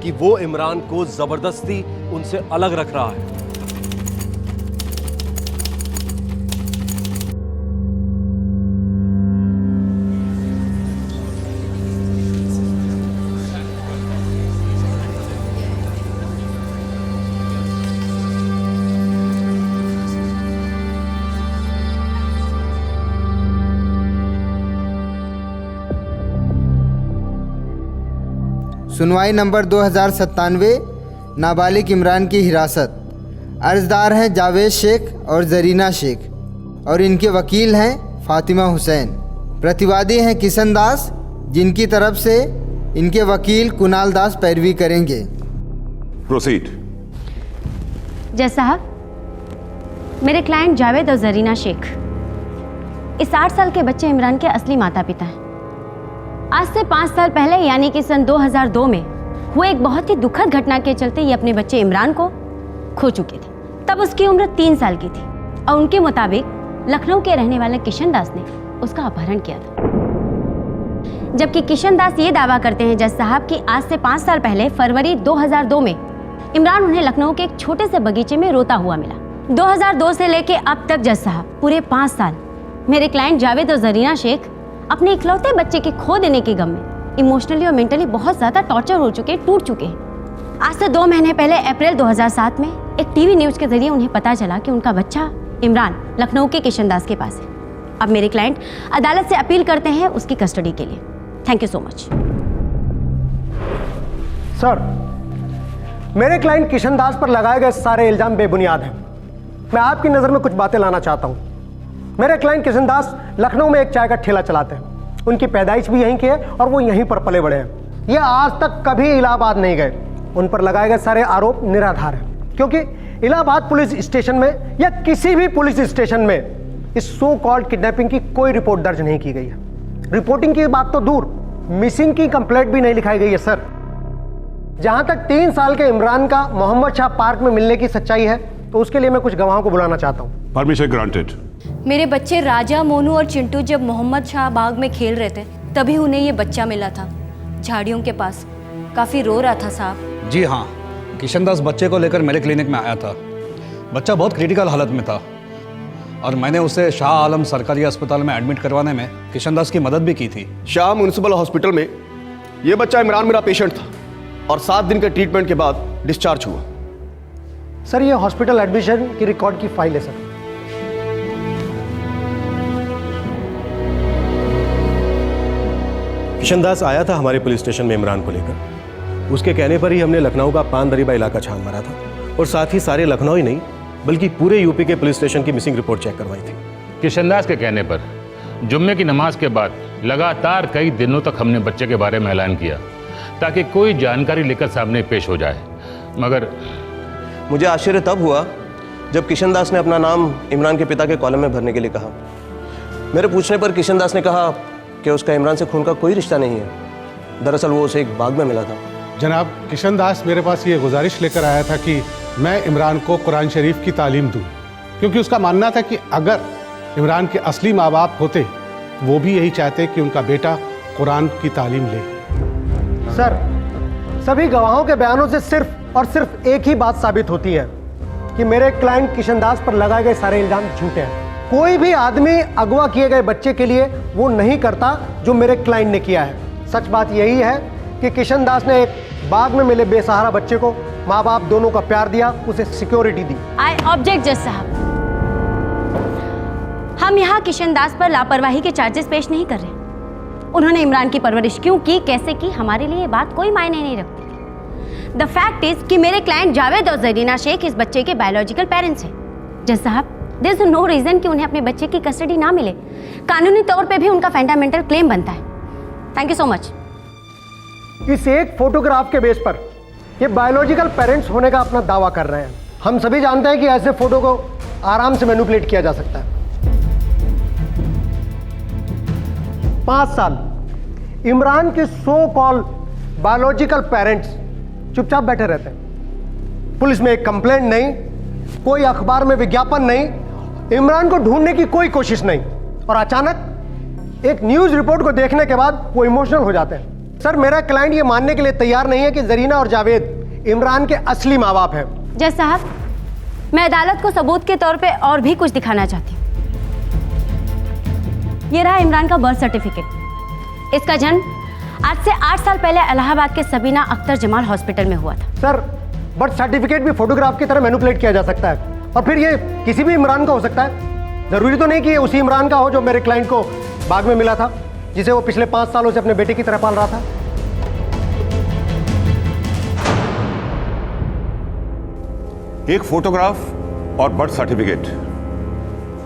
कि वो इमरान को जबरदस्ती उनसे अलग रख रहा है। सुनवाई नंबर 2097, नाबालिग इमरान की हिरासत। अर्जदार हैं जावेद शेख और जरीना शेख और इनके वकील हैं फातिमा हुसैन। प्रतिवादी हैं किशन दास, जिनकी तरफ से इनके वकील कुणाल दास पैरवी करेंगे। प्रोसीड। जज साहब, मेरे क्लाइंट जावेद और जरीना शेख इस 8 साल के बच्चे इमरान के असली माता पिता हैं। आज से 5 साल पहले यानी कि सन 2002 में हुए एक बहुत ही दुखद घटना के चलते ये अपने बच्चे इमरान को खो चुके थे। तब उसकी उम्र 3 साल की थी और उनके मुताबिक लखनऊ के रहने वाले किशन दास ने उसका अपहरण किया था। जबकि किशन दास ये दावा करते हैं जज साहब कि आज से 5 साल पहले फरवरी 2002 में इमरान उन्हें लखनऊ के एक छोटे से बगीचे में रोता हुआ मिला। 2002 से लेके अब तक जज साहब पूरे 5 साल मेरे क्लाइंट जावेद और जरीना शेख अपने इकलौते बच्चे के खो देने के गम में इमोशनली और मेंटली बहुत ज्यादा टॉर्चर हो चुके, टूट चुके हैं। आज से 2 महीने पहले अप्रैल 2007 में एक टीवी न्यूज के जरिए उन्हें पता चला कि उनका बच्चा इमरान लखनऊ के किशन दास के पास है। अब मेरे क्लाइंट अदालत से अपील करते हैं उसकी कस्टडी के लिए। Thank you so much. Sir, मेरे क्लाइंट किशन दास पर लगाए गए सारे इल्जाम बेबुनियाद हैं। मैं आपकी नज़र में कुछ बातें लाना चाहता हूँ। मेरे क्लाइंट किशन दास लखनऊ में एक चाय का ठेला चलाते हैं। उनकी पैदाइश भी यहीं की है और वो यहीं पर पले बड़े हैं। ये आज तक कभी इलाहाबाद नहीं गए। उन पर लगाए गए सारे आरोप निराधार हैं। क्योंकि इलाहाबाद पुलिस स्टेशन में या किसी भी पुलिस स्टेशन में इस सो कॉल्ड किडनैपिंग की कोई रिपोर्ट दर्ज नहीं की गई है। रिपोर्टिंग की बात तो दूर, मिसिंग की कंप्लेंट भी नहीं लिखाई गई है सर। जहां तक 3 साल के इमरान का मोहम्मद शाह पार्क में मिलने की सच्चाई है, तो उसके लिए मैं कुछ गवाहों को बुलाना चाहता हूं। Permission granted. मेरे बच्चे राजा, मोनू और चिंटू जब मोहम्मद शाह बाग में खेल रहे थे तभी उन्हें ये बच्चा मिला था झाड़ियों के पास। काफ़ी रो रहा था साहब। जी हाँ, किशन दास बच्चे को लेकर मेरे क्लिनिक में आया था। बच्चा बहुत क्रिटिकल हालत में था और मैंने उसे शाह आलम सरकारी अस्पताल में एडमिट करवाने में किशन दास की मदद भी की थी। शाह म्यूनिसिपल हॉस्पिटल में ये बच्चा इमरान मेरा पेशेंट था और 7 दिन के ट्रीटमेंट के बाद डिस्चार्ज हुआ। सर ये हॉस्पिटल एडमिशन की रिकॉर्ड की फाइल है सर। किशन दास आया था हमारे पुलिस स्टेशन में इमरान को लेकर। उसके कहने पर ही हमने लखनऊ का पान दरीबा इलाका छान मारा था और साथ ही सारे लखनऊ ही नहीं बल्कि पूरे यूपी के पुलिस स्टेशन की मिसिंग रिपोर्ट चेक करवाई थी। किशनदास के कहने पर जुम्मे की नमाज के बाद लगातार कई दिनों तक हमने बच्चे के बारे में ऐलान किया ताकि कोई जानकारी लेकर सामने पेश हो जाए, मगर मुझे आश्चर्य तब हुआ जब किशन दास ने अपना नाम इमरान के पिता के कॉलम में भरने के लिए कहा। मेरे पूछने पर किशन दास ने कहा कि उसका इमरान से खून का कोई रिश्ता नहीं है। दरअसल वो उसे एक बाग में मिला था। जनाब, किशन दास मेरे पास ये गुजारिश लेकर आया था कि मैं इमरान को कुरान शरीफ की तालीम दूं, क्योंकि उसका मानना था कि अगर इमरान के असली माँ बाप होते वो भी यही चाहते कि उनका बेटा कुरान की तालीम ले। सर, सभी गवाहों के बयानों से सिर्फ और सिर्फ एक ही बात साबित होती है कि मेरे क्लाइंट किशन दास पर लगाए गए सारे इल्जाम झूठे हैं। कोई भी आदमी अगवा किए गए बच्चे के लिए वो नहीं करता जो मेरे क्लाइंट ने किया है। सच बात यही है कि किशन दास ने एक बाग में मिले बेसहारा बच्चे को माँ बाप दोनों का प्यार दिया, उसे सिक्योरिटी दी। आई ऑब्जेक्ट जज साहब, हम यहाँ किशन दास पर लापरवाही के चार्जेस पेश नहीं कर रहे। उन्होंने इमरान की परवरिश क्यों की, कैसे की, हमारे लिए ये बात कोई मायने नहीं रखती। द फैक्ट इज कि मेरे क्लाइंट जावेद और जरीना शेख इस बच्चे के बायोलॉजिकल पेरेंट्स हैं। जज साहब, देयर इज नो रीजन कि उन्हें अपने बच्चे की कस्टडी ना मिले। कानूनी तौर पे भी उनका फंडामेंटल क्लेम बनता है। Thank you so much. इस एक फोटोग्राफ के बेस पर ये बायोलॉजिकल पेरेंट्स होने का अपना दावा कर रहे हैं। हम सभी जानते हैं कि ऐसे फोटो को आराम से मैनिपुलेट किया जा सकता है। 5 साल इमरान के सो कॉल बायोलॉजिकल पेरेंट्स चुपचाप बैठे रहते हैं। पुलिस में एक कंप्लेंट नहीं, कोई अखबार में विज्ञापन नहीं, इमरान को ढूंढने की कोई कोशिश नहीं, और अचानक एक न्यूज रिपोर्ट को देखने के बाद वो इमोशनल हो जाते हैं। सर, मेरा क्लाइंट ये मानने के लिए तैयार नहीं है कि जरीना और जावेद इमरान के असली माँ बाप हैं। जज साहब, मैं अदालत को सबूत के तौर पे और भी कुछ दिखाना चाहती हूँ। ये रहा इमरान का बर्थ सर्टिफिकेट। इसका जन्म आज से 8 साल पहले इलाहाबाद के सबीना अख्तर जमाल हॉस्पिटल में हुआ था। सर, बर्थ सर्टिफिकेट भी फोटोग्राफ की तरह मैनिपुलेट किया जा सकता है, और फिर ये किसी भी इमरान का हो सकता है। जरूरी तो नहीं कि ये उसी इमरान का हो जो मेरे क्लाइंट को बाग में मिला था, जिसे वो पिछले 5 सालों से अपने बेटे की तरह पाल रहा था। एक फोटोग्राफ और birth certificate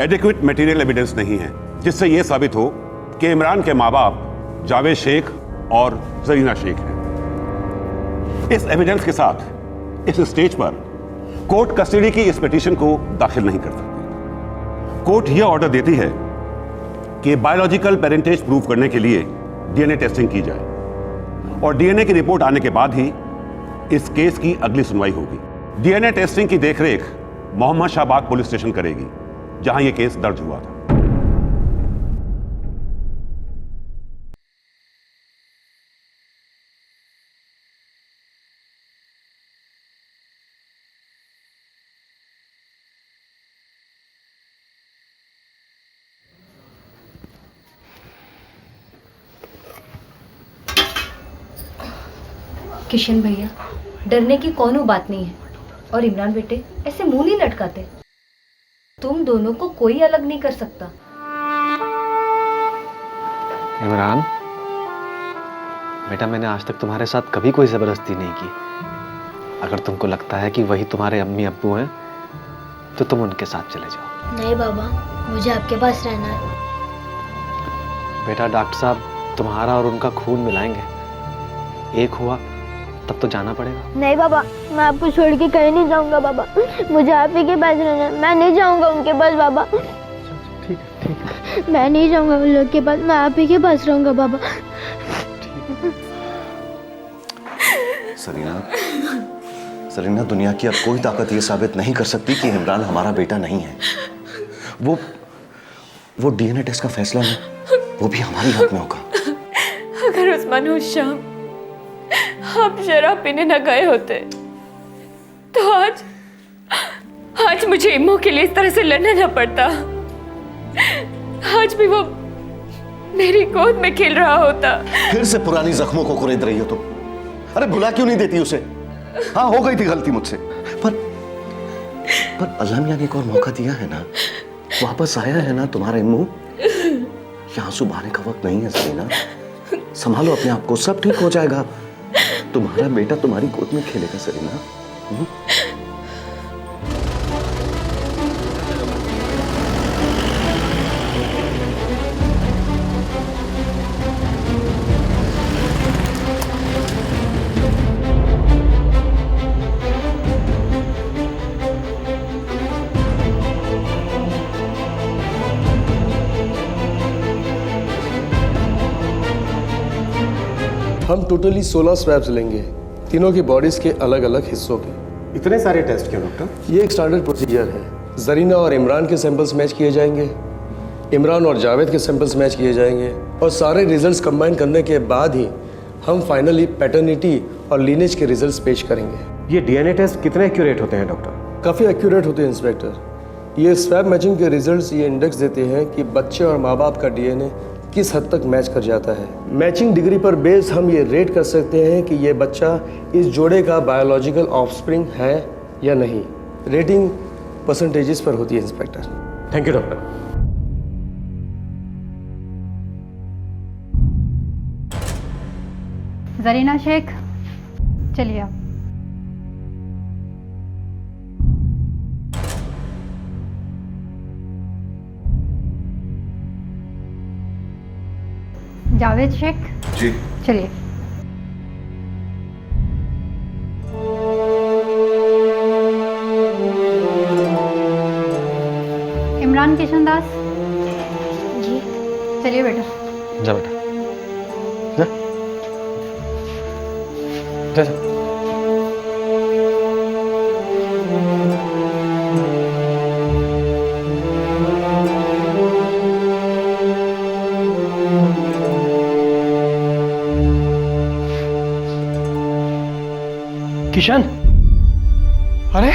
adequate material evidence नहीं है जिससे यह साबित हो कि इमरान के माँ बाप जावेद शेख और जरीना शेख हैं। इस एविडेंस के साथ इस स्टेज पर कोर्ट कस्टडी की इस पिटीशन को दाखिल नहीं कर सकती। कोर्ट यह ऑर्डर देती है कि बायोलॉजिकल पेरेंटेज प्रूव करने के लिए डीएनए टेस्टिंग की जाए और डीएनए की रिपोर्ट आने के बाद ही इस केस की अगली सुनवाई होगी। डीएनए टेस्टिंग की देखरेख मोहम्मद शाह बाग पुलिस स्टेशन करेगी जहां यह केस दर्ज हुआ था। किशन भैया, डरने की कोनो बात नहीं है, और इमरान बेटे ऐसे मुंह नहीं लटकाते। तुम दोनों को कोई अलग नहीं कर सकता। इमरान बेटा, मैंने आज तक तुम्हारे साथ कभी कोई जबरदस्ती नहीं की। अगर तुमको लगता है कि वही तुम्हारे अम्मी अब्बू हैं तो तुम उनके साथ चले जाओ। नहीं बाबा, मुझे आपके पास रहना है। बेटा, डॉक्टर साहब तुम्हारा और उनका खून मिलाएंगे। एक हुआ तब तो जाना पड़ेगा। नहीं बाबा, मैं आपको छोड़ के कहीं नहीं जाऊंगा बाबा। मुझे आप ही के पास रहना, मैं नहीं जाऊंगा उनके पास बाबा। ठीक है मैं नहीं जाऊंगा उन लोग के पास, मैं आप ही के पास रहूंगा बाबा। सरीना, दुनिया की अब कोई ताकत ये साबित नहीं कर सकती कि इमरान हमारा बेटा नहीं है। वो डीएनए टेस्ट का फैसला है, वो भी हमारी हाथ में होगा। अगर उस्मान उस शाम आप शराब पीने न गए होते तो आज मुझे इम्मू के लिए इस तरह से लड़ना न पड़ता। आज भी वो मेरी गोद में खेल रहा होता। फिर से पुरानी जख्मों को कुरेद रही हो तुम। अरे भुला क्यों नहीं देती उसे? हाँ, हो गई थी गलती मुझसे, पर अल्लाह मियां ने एक और मौका दिया है ना, वापस आया है ना तुम्हारा इम्मू। ये आंसू बहाने का वक्त नहीं है सरीना, संभालो अपने आप को, सब ठीक हो जाएगा। तुम्हारा बेटा तुम्हारी गोद में खेलेगा सरीना। हम टोटली 16 स्वैब्स लेंगे, तीनों की बॉडीज के अलग अलग हिस्सों के। इतने सारे टेस्ट क्यों डॉक्टर? ये एक स्टैंडर्ड प्रोसीजर है। जरीना और इमरान के सैंपल्स मैच किए जाएंगे, इमरान और जावेद के सैंपल्स मैच किए जाएंगे, और सारे रिजल्ट्स कंबाइन करने के बाद ही हम फाइनली पैटर्निटी और लीनेज के रिजल्ट्स पेश करेंगे। ये डीएनए टेस्ट कितने एक्यूरेट होते हैं डॉक्टर? काफ़ी एक्यूरेट होते हैं इंस्पेक्टर। ये स्वैब मैचिंग के रिजल्ट्स ये इंडेक्स देते हैं कि बच्चे और माँ बाप का डीएनए किस हद तक मैच कर जाता है। मैचिंग डिग्री पर बेस हम ये रेट कर सकते हैं कि ये बच्चा इस जोड़े का बायोलॉजिकल ऑफस्प्रिंग है या नहीं। रेटिंग परसेंटेजेस पर होती है inspector. Thank you doctor. Zarina Shaikh, चलिए आप। जावेद शेख जी, चलिए। इमरान किशनदास जी, चलिए बेटा। जा बेटा, जा जा। किशन, अरे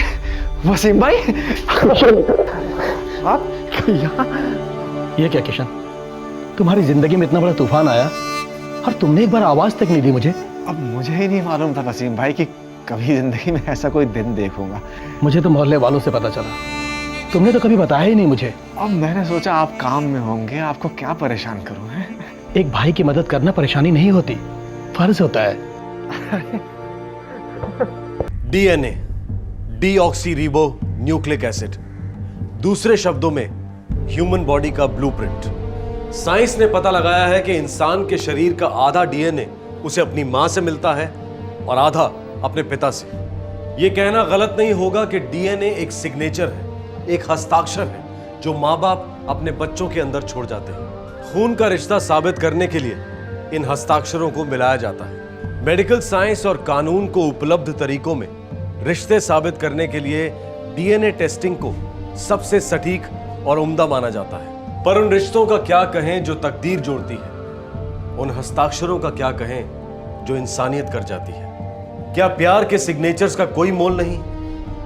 वसीम भाई, आप यहाँ? ये क्या किशन, तुम्हारी जिंदगी में इतना बड़ा तूफान आया और तुमने एक बार आवाज तक नहीं दी मुझे। अब मुझे ही नहीं मालूम था वसीम भाई कि कभी जिंदगी में ऐसा कोई दिन देखूंगा। मुझे तो मोहल्ले वालों से पता चला, तुमने तो कभी बताया ही नहीं मुझे। अब मैंने सोचा आप काम में होंगे, आपको क्या परेशान करूं है? एक भाई की मदद करना परेशानी नहीं होती, फर्ज होता है। डीएनए, डीऑक्सीरिबो न्यूक्लिक एसिड, दूसरे शब्दों में ह्यूमन बॉडी का ब्लूप्रिंट। साइंस ने पता लगाया है कि इंसान के शरीर का आधा डीएनए उसे अपनी मां से मिलता है और आधा अपने पिता से। यह कहना गलत नहीं होगा कि डीएनए एक सिग्नेचर है, एक हस्ताक्षर है जो मां बाप अपने बच्चों के अंदर छोड़ जाते हैं। खून का रिश्ता साबित करने के लिए इन हस्ताक्षरों को मिलाया जाता है। मेडिकल साइंस और कानून को उपलब्ध तरीकों में रिश्ते साबित करने के लिए डीएनए टेस्टिंग को सबसे सटीक और उम्दा माना जाता है। पर उन रिश्तों का क्या कहें जो तकदीर जोड़ती है, उन हस्ताक्षरों का क्या कहें जो इंसानियत कर जाती है। क्या प्यार के सिग्नेचर्स का कोई मोल नहीं,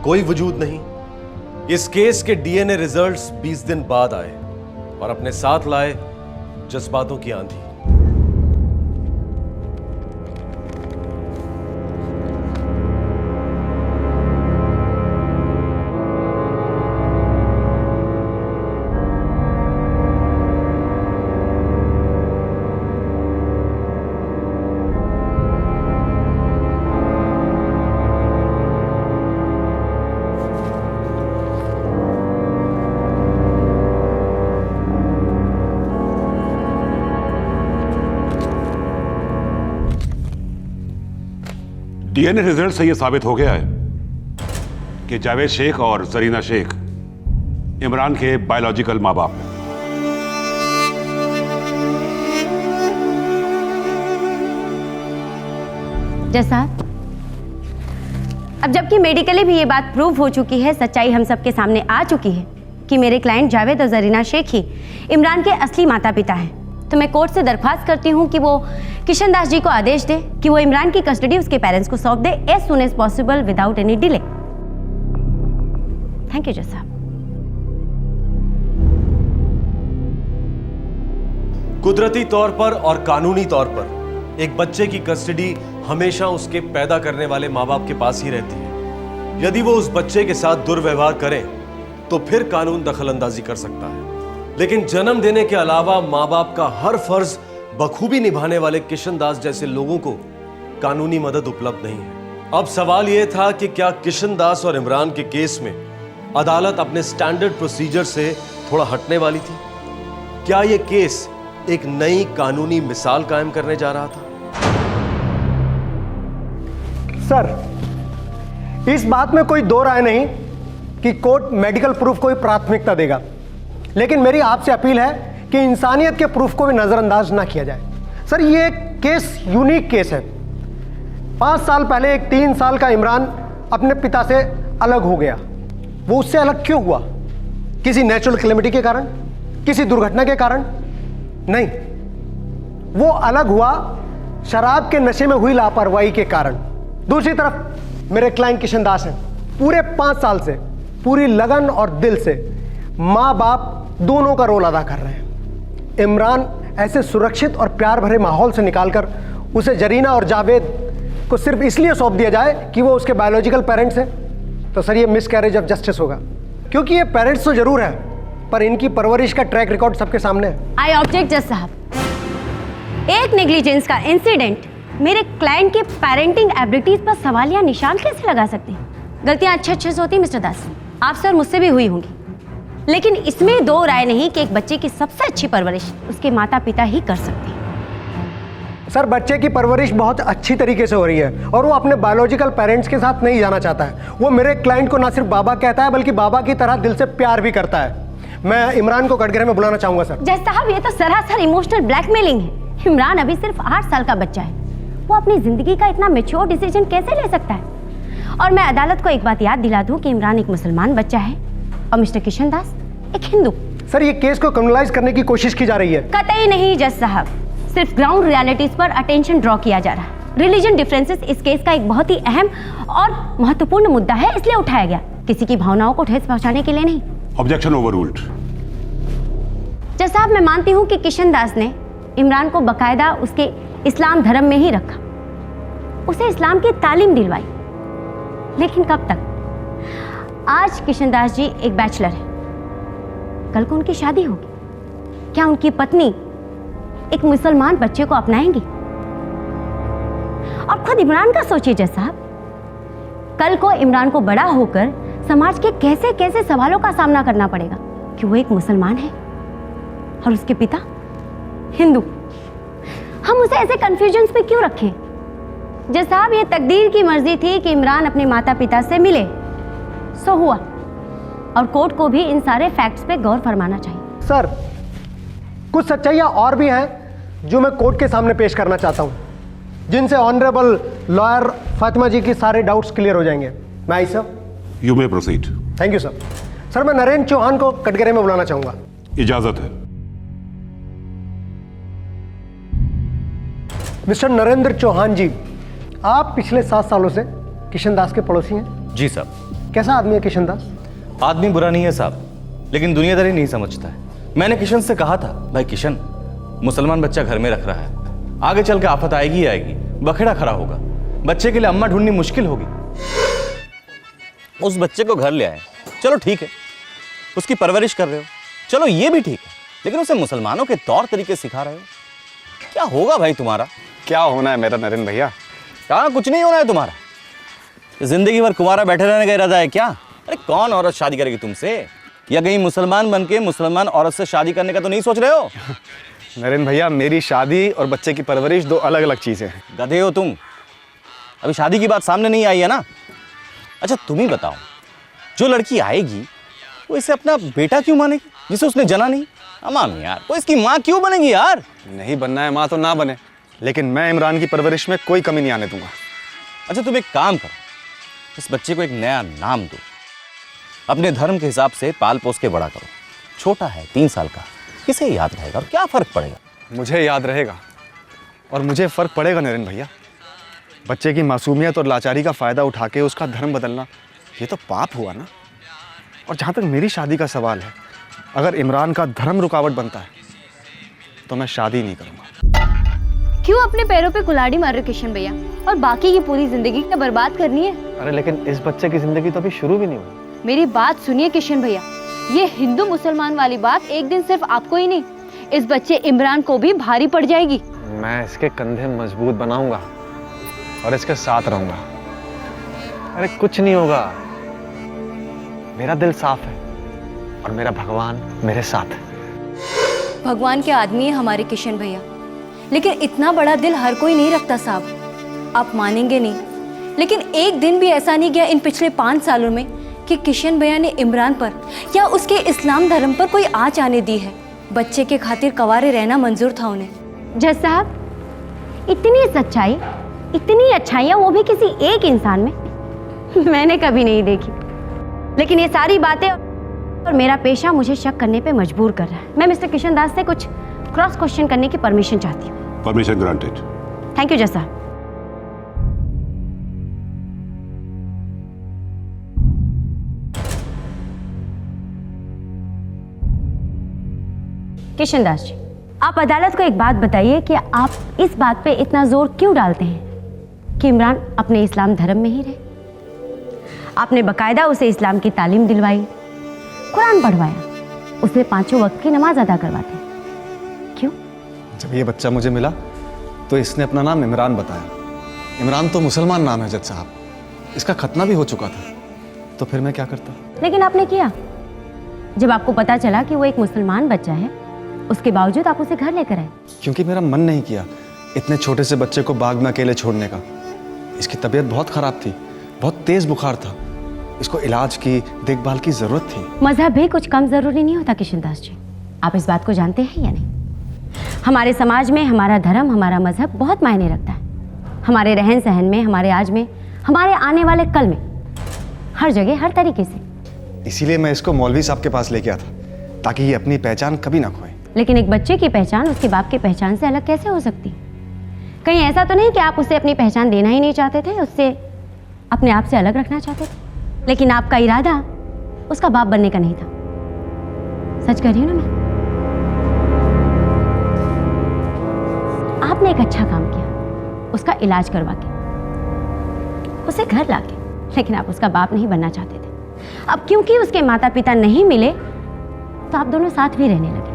कोई वजूद नहीं? इस केस के डीएनए रिजल्ट्स 20 दिन बाद आए और अपने साथ लाए जज्बातों की आंधी। डीएनए रिजल्ट से यह साबित हो गया है कि जावेद शेख और जरीना शेख इमरान के बायोलॉजिकल माँ बाप हैं। जैसा अब जबकि मेडिकली भी ये बात प्रूव हो चुकी है, सच्चाई हम सबके सामने आ चुकी है कि मेरे क्लाइंट जावेद और जरीना शेख ही इमरान के असली माता पिता हैं, तो मैं कोर्ट से दरख्वास्त करती हूँ कि वो किशन दास जी को आदेश दे कि वो इमरान की कस्टडी उसके पेरेंट्स को सौंप दे as soon as possible without any delay. Thank you जज साहब। कुदरती तौर पर और कानूनी तौर पर एक बच्चे की कस्टडी हमेशा उसके पैदा करने वाले माँ बाप के पास ही रहती है। यदि वो उस बच्चे के साथ दुर्व्यवहार करें तो फिर कानून दखल अंदाजी कर सकता है, लेकिन जन्म देने के अलावा माँ बाप का हर फर्ज बखूबी निभाने वाले किशन दास जैसे लोगों को कानूनी मदद उपलब्ध नहीं है। अब सवाल यह था कि क्या किशन दास और इमरान के केस में अदालत अपने स्टैंडर्ड प्रोसीजर से थोड़ा हटने वाली थी? क्या यह केस एक नई कानूनी मिसाल कायम करने जा रहा था? सर, इस बात में कोई दो राय नहीं कि कोर्ट मेडिकल प्रूफ को ही प्राथमिकता देगा, लेकिन मेरी आपसे अपील है कि इंसानियत के प्रूफ को भी नजरअंदाज ना किया जाए। सर, ये केस यूनिक केस है। 5 साल पहले एक 3 साल का इमरान अपने पिता से अलग हो गया। वो उससे अलग क्यों हुआ? किसी नेचुरल कैलेमिटी के कारण, किसी दुर्घटना के कारण? नहीं, वो अलग हुआ शराब के नशे में हुई लापरवाही के कारण। दूसरी तरफ मेरे क्लाइंट किशन दास हैं, पूरे 5 साल से पूरी लगन और दिल से माँ बाप दोनों का रोल अदा कर रहे हैं। इमरान ऐसे सुरक्षित और प्यार भरे माहौल से निकालकर उसे जरीना और जावेद को सिर्फ इसलिए सौंप दिया जाए कि वो उसके बायोलॉजिकल पेरेंट्स हैं, तो सर ये मिसकैरेज ऑफ जस्टिस होगा। क्योंकि ये पेरेंट्स तो जरूर है, पर इनकी परवरिश का ट्रैक रिकॉर्ड सबके सामने है। आई ऑब्जेक्ट जज साहब। एक नेग्लिजेंस का इंसिडेंट मेरे क्लाइंट के पेरेंटिंग एबिलिटीज पर सवालिया निशान कैसे लगा सकते हैं? गलतियां अच्छे से होती हैं मिस्टर दास, आपसे और मुझसे भी हुई होंगी, लेकिन इसमें दो राय नहीं कि एक बच्चे की सबसे अच्छी परवरिश उसके माता पिता ही कर सकते हैं। सर, बच्चे की परवरिश बहुत अच्छी तरीके से हो रही है और वो अपने बायोलॉजिकल पेरेंट्स के साथ नहीं जाना चाहता है। वो मेरे क्लाइंट को ना सिर्फ बाबा कहता है बल्कि बाबा की तरह दिल से प्यार भी करता है। मैं इमरान को कटघरे में बुलाना चाहूंगा सर। जज साहब, ये तो सरासर इमोशनल ब्लैकमेलिंग है। इमरान अभी सिर्फ 8 साल का बच्चा है, वो अपनी जिंदगी का इतना मैच्योर डिसीजन कैसे ले सकता है? और मैं अदालत को एक बात याद दिला दूं कि इमरान एक मुसलमान बच्चा है और मिस्टर किशन दास एक हिंदू। सर, ये केस को क्रिमिनलाइज करने की कोशिश की जा रही है। कतई नहीं जज साहब, सिर्फ ग्राउंड रियलिटीज पर अटेंशन ड्रॉ किया जा रहा है। रिलीजन डिफरेंसेस इस केस का एक बहुत ही अहम और महत्वपूर्ण मुद्दा है, इसलिए उठाया गया, किसी की भावनाओं को ठेस पहुंचाने के लिए नहीं। Objection overruled. जज साहब, मैं मानती हूँ कि किशन दास ने इमरान को बकायदा उसके इस्लाम धर्म में ही रखा, उसे इस्लाम की तालीम दिलवाई, लेकिन कब तक? आज किशन दास जी एक बैचलर है, कल को उनकी शादी होगी, क्या उनकी पत्नी एक मुसलमान बच्चे को अपनाएंगी? और खुद इमरान का सोचिए जज साहब, कल को इमरान को बड़ा होकर समाज के कैसे कैसे सवालों का सामना करना पड़ेगा कि वो एक मुसलमान है और उसके पिता हिंदू। हम उसे ऐसे कंफ्यूजन्स में क्यों रखें? जज साहब, ये तकदीर की मर्जी थी कि इमरान अपने माता पिता से मिले, सो हुआ, और कोर्ट को भी इन सारे फैक्ट्स पे गौर फरमाना चाहिए। सर, कुछ सच्चाइयां और भी हैं जो मैं कोर्ट के सामने पेश करना चाहता हूं, जिनसे ऑनरेबल लॉयर फातिमा जी के सारे डाउट्स क्लियर हो जाएंगे। May I sir? You may proceed. Thank you sir. Sir, मैं नरेंद्र चौहान को कटघरे में बुलाना चाहूंगा। इजाजत है। मिस्टर नरेंद्र चौहान जी, आप पिछले 7 सालों से किशन दास के पड़ोसी हैं। जी साहब। कैसा आदमी है किशन दास? आदमी बुरा नहीं है साहब, लेकिन दुनियादारी नहीं समझता है। मैंने किशन से कहा था, भाई किशन, मुसलमान बच्चा घर में रख रहा है, आगे चल के आफत आएगी ही आएगी, बखेड़ा खड़ा होगा, बच्चे के लिए अम्मा ढूंढनी मुश्किल होगी। उस बच्चे को घर ले आए, चलो ठीक है, उसकी परवरिश कर रहे हो, चलो ये भी ठीक है, लेकिन उसे मुसलमानों के तौर तरीके सिखा रहे हो। क्या होगा भाई तुम्हारा? क्या होना है मेरा नरेंद्र भैया? कहाँ कुछ नहीं होना है तुम्हारा। जिंदगी भर कुंवारा बैठे रहने का इरादा है क्या? अरे कौन औरत शादी करेगी तुमसे? या कहीं मुसलमान बन के मुसलमान औरत से शादी करने का तो नहीं सोच रहे हो? नरेंद्र भैया, मेरी शादी और बच्चे की परवरिश 2 अलग अलग चीजें हैं। गधे हो तुम। अभी शादी की बात सामने नहीं आई है ना। अच्छा तुम ही बताओ, जो लड़की आएगी वो इसे अपना बेटा क्यों मानेगी जिसे उसने जना नहीं? अमाम यार, वो इसकी माँ क्यों बनेगी यार? नहीं बनना है माँ तो ना बने, लेकिन मैं इमरान की परवरिश में कोई कमी नहीं आने दूंगा। अच्छा तुम एक काम करो, इस बच्चे को एक नया नाम दो, अपने धर्म के हिसाब से पाल पोस के बड़ा करो। छोटा है, 3 साल का, किसे याद रहेगा और क्या फर्क पड़ेगा? मुझे याद रहेगा और मुझे फर्क पड़ेगा नरेंद्र भैया। बच्चे की मासूमियत और लाचारी का फायदा उठा के उसका धर्म बदलना, ये तो पाप हुआ ना। और जहाँ तक मेरी शादी का सवाल है, अगर इमरान का धर्म रुकावट बनता है तो मैं शादी नहीं करूँगा। क्यों अपने पैरों पे कुल्हाड़ी मार रहे हो किशन भैया, और बाकी की पूरी जिंदगी क्या बर्बाद करनी है? अरे लेकिन इस बच्चे की जिंदगी तो अभी शुरू भी नहीं हुई। मेरी बात सुनिए किशन भैया, ये हिंदू मुसलमान वाली बात एक दिन सिर्फ आपको ही नहीं, इस बच्चे इमरान को भी भारी पड़ जाएगी। मैं इसके कंधे मजबूत बनाऊंगा और इसके साथ रहूंगा। अरे कुछ नहीं होगा, मेरा दिल साफ है और मेरा भगवान मेरे साथ है। भगवान के आदमी है हमारे किशन भैया, लेकिन इतना बड़ा दिल हर कोई नहीं रखता साहब। आप मानेंगे नहीं, लेकिन एक दिन भी ऐसा नहीं गया इन पिछले 5 सालों में कि किशन भैया ने इमरान पर या उसके इस्लाम धर्म पर कोई आँच आने दी है। बच्चे के खातिर कवारे रहना मंजूर था उन्हें। जज साहब, इतनी सच्चाई, इतनी अच्छाइयाँ, वो भी किसी एक इंसान में मैंने कभी नहीं देखी। लेकिन ये सारी बातें और मेरा पेशा मुझे शक करने पे मजबूर कर रहा है। मैं मिस्टर किशन दास से कुछ क्रॉस क्वेश्चन करने की परमिशन चाहती हूँ। Permission granted. थैंक यू जज साहब। किशन दास जी, आप अदालत को एक बात बताइए कि आप इस बात पे इतना जोर क्यों डालते हैं कि इमरान अपने इस्लाम धर्म में ही रहे? आपने बकायदा उसे इस्लाम की तालीम दिलवाई, कुरान पढ़वाया, उसे 5 वक्त की नमाज अदा करवाते। क्यों? जब ये बच्चा मुझे मिला तो इसने अपना नाम इमरान बताया। इमरान तो मुसलमान नाम है जज साहब, इसका खतना भी हो चुका था, तो फिर मैं क्या करता? लेकिन आपने किया। जब आपको पता चला कि वो एक मुसलमान बच्चा है, उसके बावजूद आप उसे घर लेकर आए। क्योंकि मेरा मन नहीं किया इतने छोटे से बच्चे को बाग में अकेले छोड़ने का। इसकी तबीयत बहुत खराब थी, बहुत तेज बुखार था, इसको इलाज की देखभाल की जरूरत थी। मजहब भी कुछ कम जरूरी नहीं होता किशन दास जी, आप इस बात को जानते हैं या नहीं? हमारे समाज में हमारा धर्म, हमारा मजहब बहुत मायने रखता है। हमारे रहन सहन में, हमारे आज में, हमारे आने वाले कल में, हर जगह, हर तरीके से। इसीलिए मैं इसको मौलवी साहब के पास लेके आया था, ताकि ये अपनी पहचान कभी ना खोए। लेकिन एक बच्चे की पहचान उसके बाप की पहचान से अलग कैसे हो सकती? कहीं ऐसा तो नहीं कि आप उसे अपनी पहचान देना ही नहीं चाहते थे, उससे अपने आप से अलग रखना चाहते थे? लेकिन आपका इरादा उसका बाप बनने का नहीं था। सच कह रही हूँ ना मैं? आपने एक अच्छा काम किया, उसका इलाज करवा के, उसे घर लाके, लेकिन आप उसका बाप नहीं बनना चाहते थे। अब क्योंकि उसके माता पिता नहीं मिले तो आप दोनों साथ भी रहने लगे।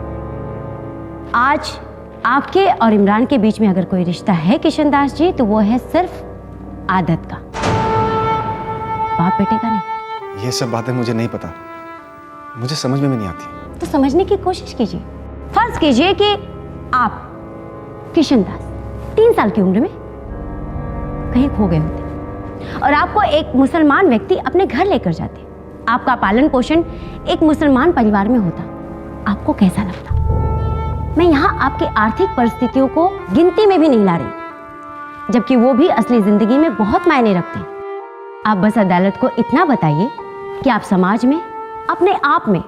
आज आपके और इमरान के बीच में अगर कोई रिश्ता है किशन दास जी, तो वो है सिर्फ आदत का, बाप बेटे का नहीं। ये सब बातें मुझे नहीं पता, मुझे समझ में भी नहीं आती। तो समझने की कोशिश कीजिए। फर्ज कीजिए कि आप किशन दास 3 साल की उम्र में कहीं खो गए होते और आपको एक मुसलमान व्यक्ति अपने घर लेकर जाते, आपका पालन पोषण एक मुसलमान परिवार में होता, आपको कैसा लगता? मैं यहाँ आपकी आर्थिक परिस्थितियों को गिनती में भी नहीं ला रही, जबकि वो भी असली जिंदगी में बहुत मायने रखते हैं। आप बस अदालत को इतना बताइए कि आप समाज में, अपने आप में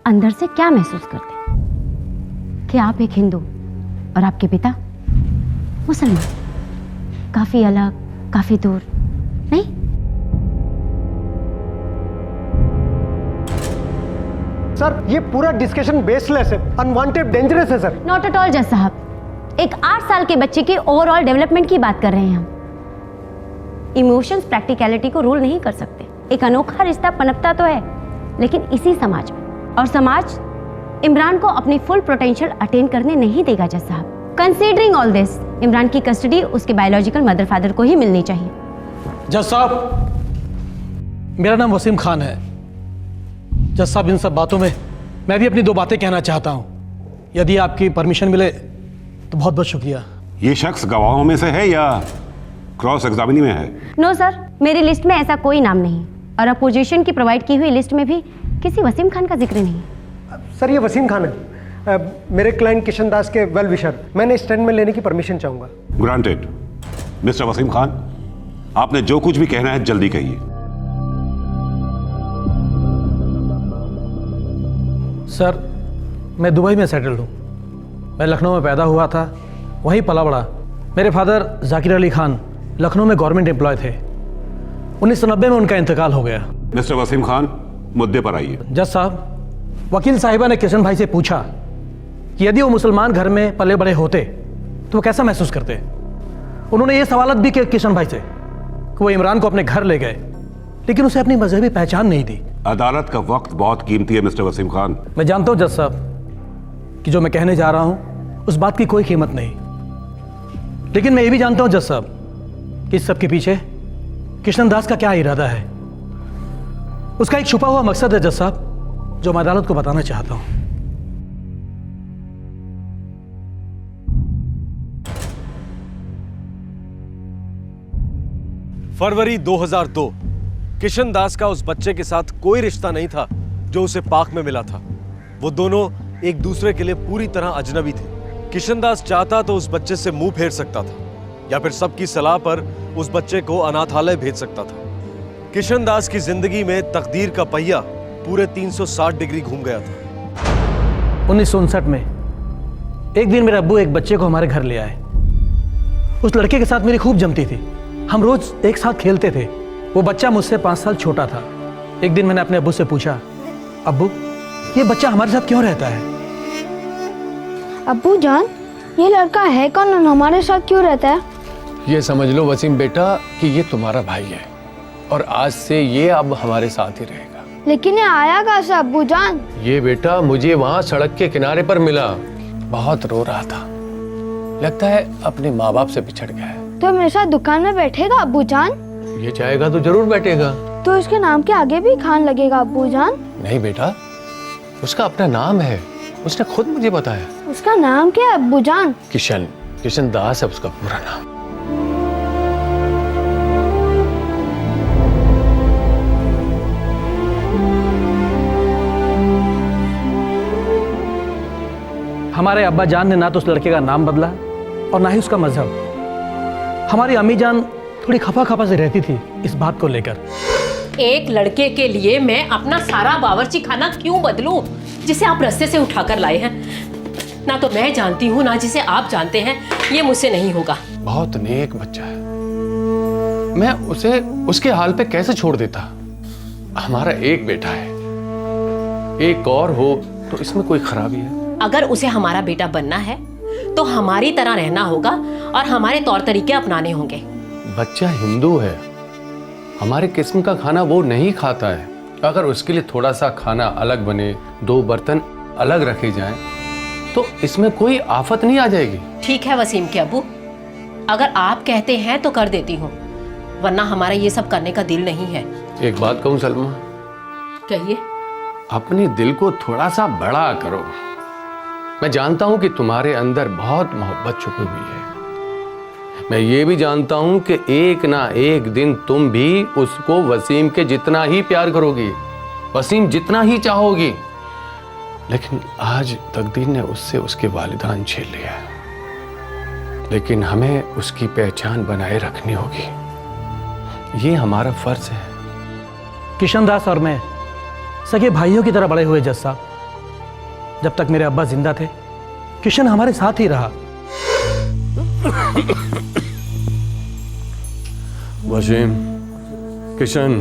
अंदर से क्या महसूस करते हैं कि आप एक हिंदू और आपके पिता मुसलमान। काफी अलग, काफी दूर नहीं? सर, ये पूरा डिस्कशन बेसलेस है, अनवांटेड, डेंजरस है सर। नॉट एट ऑल जज साहब, एक 8 साल के बच्चे की ओवरऑल डेवलपमेंट की बात कर रहे हैं हम। इमोशंस प्रैक्टिकलिटी को रूल नहीं कर सकते। एक अनोखा रिश्ता पनपता तो है, लेकिन इसी समाज में, और समाज इमरान को अपनी फुल पोटेंशियल अटेन करने नहीं देगा जज साहब। कंसीडरिंग ऑल दिस, इमरान की कस्टडी उसके बायोलॉजिकल मदर फादर को ही मिलनी चाहिए। जज साहब, मेरा नाम वसीम खान है। जज साहब, इन सब बातों में मैं भी अपनी 2 बातें कहना चाहता हूँ। यदि आपकी परमिशन मिले तो बहुत बहुत शुक्रिया। ये शख्स गवाहों में से है या क्रॉस एग्जामिनी में है। नो सर, मेरी लिस्ट में ऐसा कोई नाम नहीं और अपोजिशन की प्रोवाइड की हुई लिस्ट में भी किसी वसीम खान का जिक्र नहीं। सर ये वसीम खान है, मेरे क्लाइंट किशन दास के वेल विशर। मैंने स्टेटमेंट लेने की परमिशन चाहूँगा। ग्रांटेड। मिस्टर वसीम खान, आपने जो कुछ भी कहना है जल्दी कहिए। सर, मैं दुबई में सेटल्ड हूँ। मैं लखनऊ में पैदा हुआ था, वहीं पला बड़ा। मेरे फादर जाकिर अली खान लखनऊ में गवर्नमेंट एम्प्लॉय थे। 1990 में उनका इंतकाल हो गया। मिस्टर वसीम खान, मुद्दे पर आइए। जज साहब, वकील साहिबा ने किशन भाई से पूछा कि यदि वो मुसलमान घर में पले बड़े होते तो वो कैसा महसूस करते। उन्होंने ये सवालत भी किया किशन भाई से कि वो इमरान को अपने घर ले गए, लेकिन उसे अपनी मजहबी पहचान नहीं दी। अदालत का वक्त बहुत कीमती है मिस्टर वसीम खान। मैं जानता हूं जज साहब कि जो मैं कहने जा रहा हूं उस बात की कोई कीमत नहीं, लेकिन मैं ये भी जानता हूं जज साहब कि इस सब के पीछे किशन दास का क्या इरादा है। उसका एक छुपा हुआ मकसद है जज साहब, जो मैं अदालत को बताना चाहता हूं। फरवरी 2002, किशन दास का उस बच्चे के साथ कोई रिश्ता नहीं था जो उसे पाक में मिला था। वो दोनों एक दूसरे के लिए पूरी तरह अजनबी थे। किशन दास चाहता तो उस बच्चे से मुंह फेर सकता था या फिर सबकी सलाह पर उस बच्चे को अनाथालय भेज सकता था। किशन दास की जिंदगी में तकदीर का पहिया पूरे 360 डिग्री घूम गया था। 1959 में एक दिन मेरे अब्बू एक बच्चे को हमारे घर ले आए। उस लड़के के साथ मेरी खूब जमती थी, हम रोज एक साथ खेलते थे। वो बच्चा मुझसे 5 साल छोटा था। एक दिन मैंने अपने अब्बू से पूछा, अब्बू ये बच्चा हमारे साथ क्यों रहता है? अब्बू जान, ये लड़का है कौन और हमारे साथ क्यों रहता है? ये समझ लो वसीम बेटा कि ये तुम्हारा भाई है और आज से ये अब हमारे साथ ही रहेगा। लेकिन ये आया कहाँ से अब्बू जान? ये बेटा मुझे वहाँ सड़क के किनारे पर मिला, बहुत रो रहा था, लगता है अपने माँ बाप से बिछड़ गया है। तो मेरे साथ दुकान में बैठेगा अब्बू जान? ये चाहेगा तो जरूर बैठेगा। तो इसके नाम के आगे भी खान लगेगा अब्बू जान? नहीं बेटा, उसका अपना नाम है, उसने खुद मुझे बताया। उसका नाम क्या है अब्बू जान? किशन, किशन दास है उसका पूरा नाम। हमारे अब्बा जान ने ना तो उस लड़के का नाम बदला और ना ही उसका मजहब। हमारी अम्मी जान थोड़ी खफा खफा से रहती थी इस बात को लेकर। एक लड़के के लिए मैं अपना सारा बावर्ची खाना क्यों बदलूं जिसे आप रस्ते से उठाकर लाए हैं? ना तो मैं जानती हूँ ना जिसे आप जानते हैं, ये मुझसे नहीं होगा। बहुत नेक बच्चा है, मैं उसे उसके हाल पे कैसे छोड़ देता? हमारा एक बेटा है, एक और हो तो इसमें कोई खराबी है? अगर उसे हमारा बेटा बनना है तो हमारी तरह रहना होगा और हमारे तौर तरीके अपनाने होंगे। बच्चा हिंदू है, हमारे किस्म का खाना वो नहीं खाता है। अगर उसके लिए थोड़ा सा खाना अलग बने, 2 बर्तन अलग रखे जाएं, तो इसमें कोई आफत नहीं आ जाएगी। ठीक है वसीम के अब्बू, अगर आप कहते हैं तो कर देती हूँ, वरना हमारा ये सब करने का दिल नहीं है। एक बात कहूँ सलमा? कहिए। अपने दिल को थोड़ा सा बड़ा करो। मैं जानता हूं कि तुम्हारे अंदर बहुत मोहब्बत छुपी हुई है। मैं ये भी जानता हूं कि एक ना एक दिन तुम भी उसको वसीम के जितना ही प्यार करोगी, वसीम जितना ही चाहोगी। लेकिन आज तकदीर ने उससे उसके वालिदान छीन लिया है। लेकिन हमें उसकी पहचान बनाए रखनी होगी, ये हमारा फर्ज है। किशन दास और मैं सगे भाइयों की तरह बड़े हुए जज साहब। जब तक मेरे अब्बा जिंदा थे किशन हमारे साथ ही रहा। वसीम, किशन,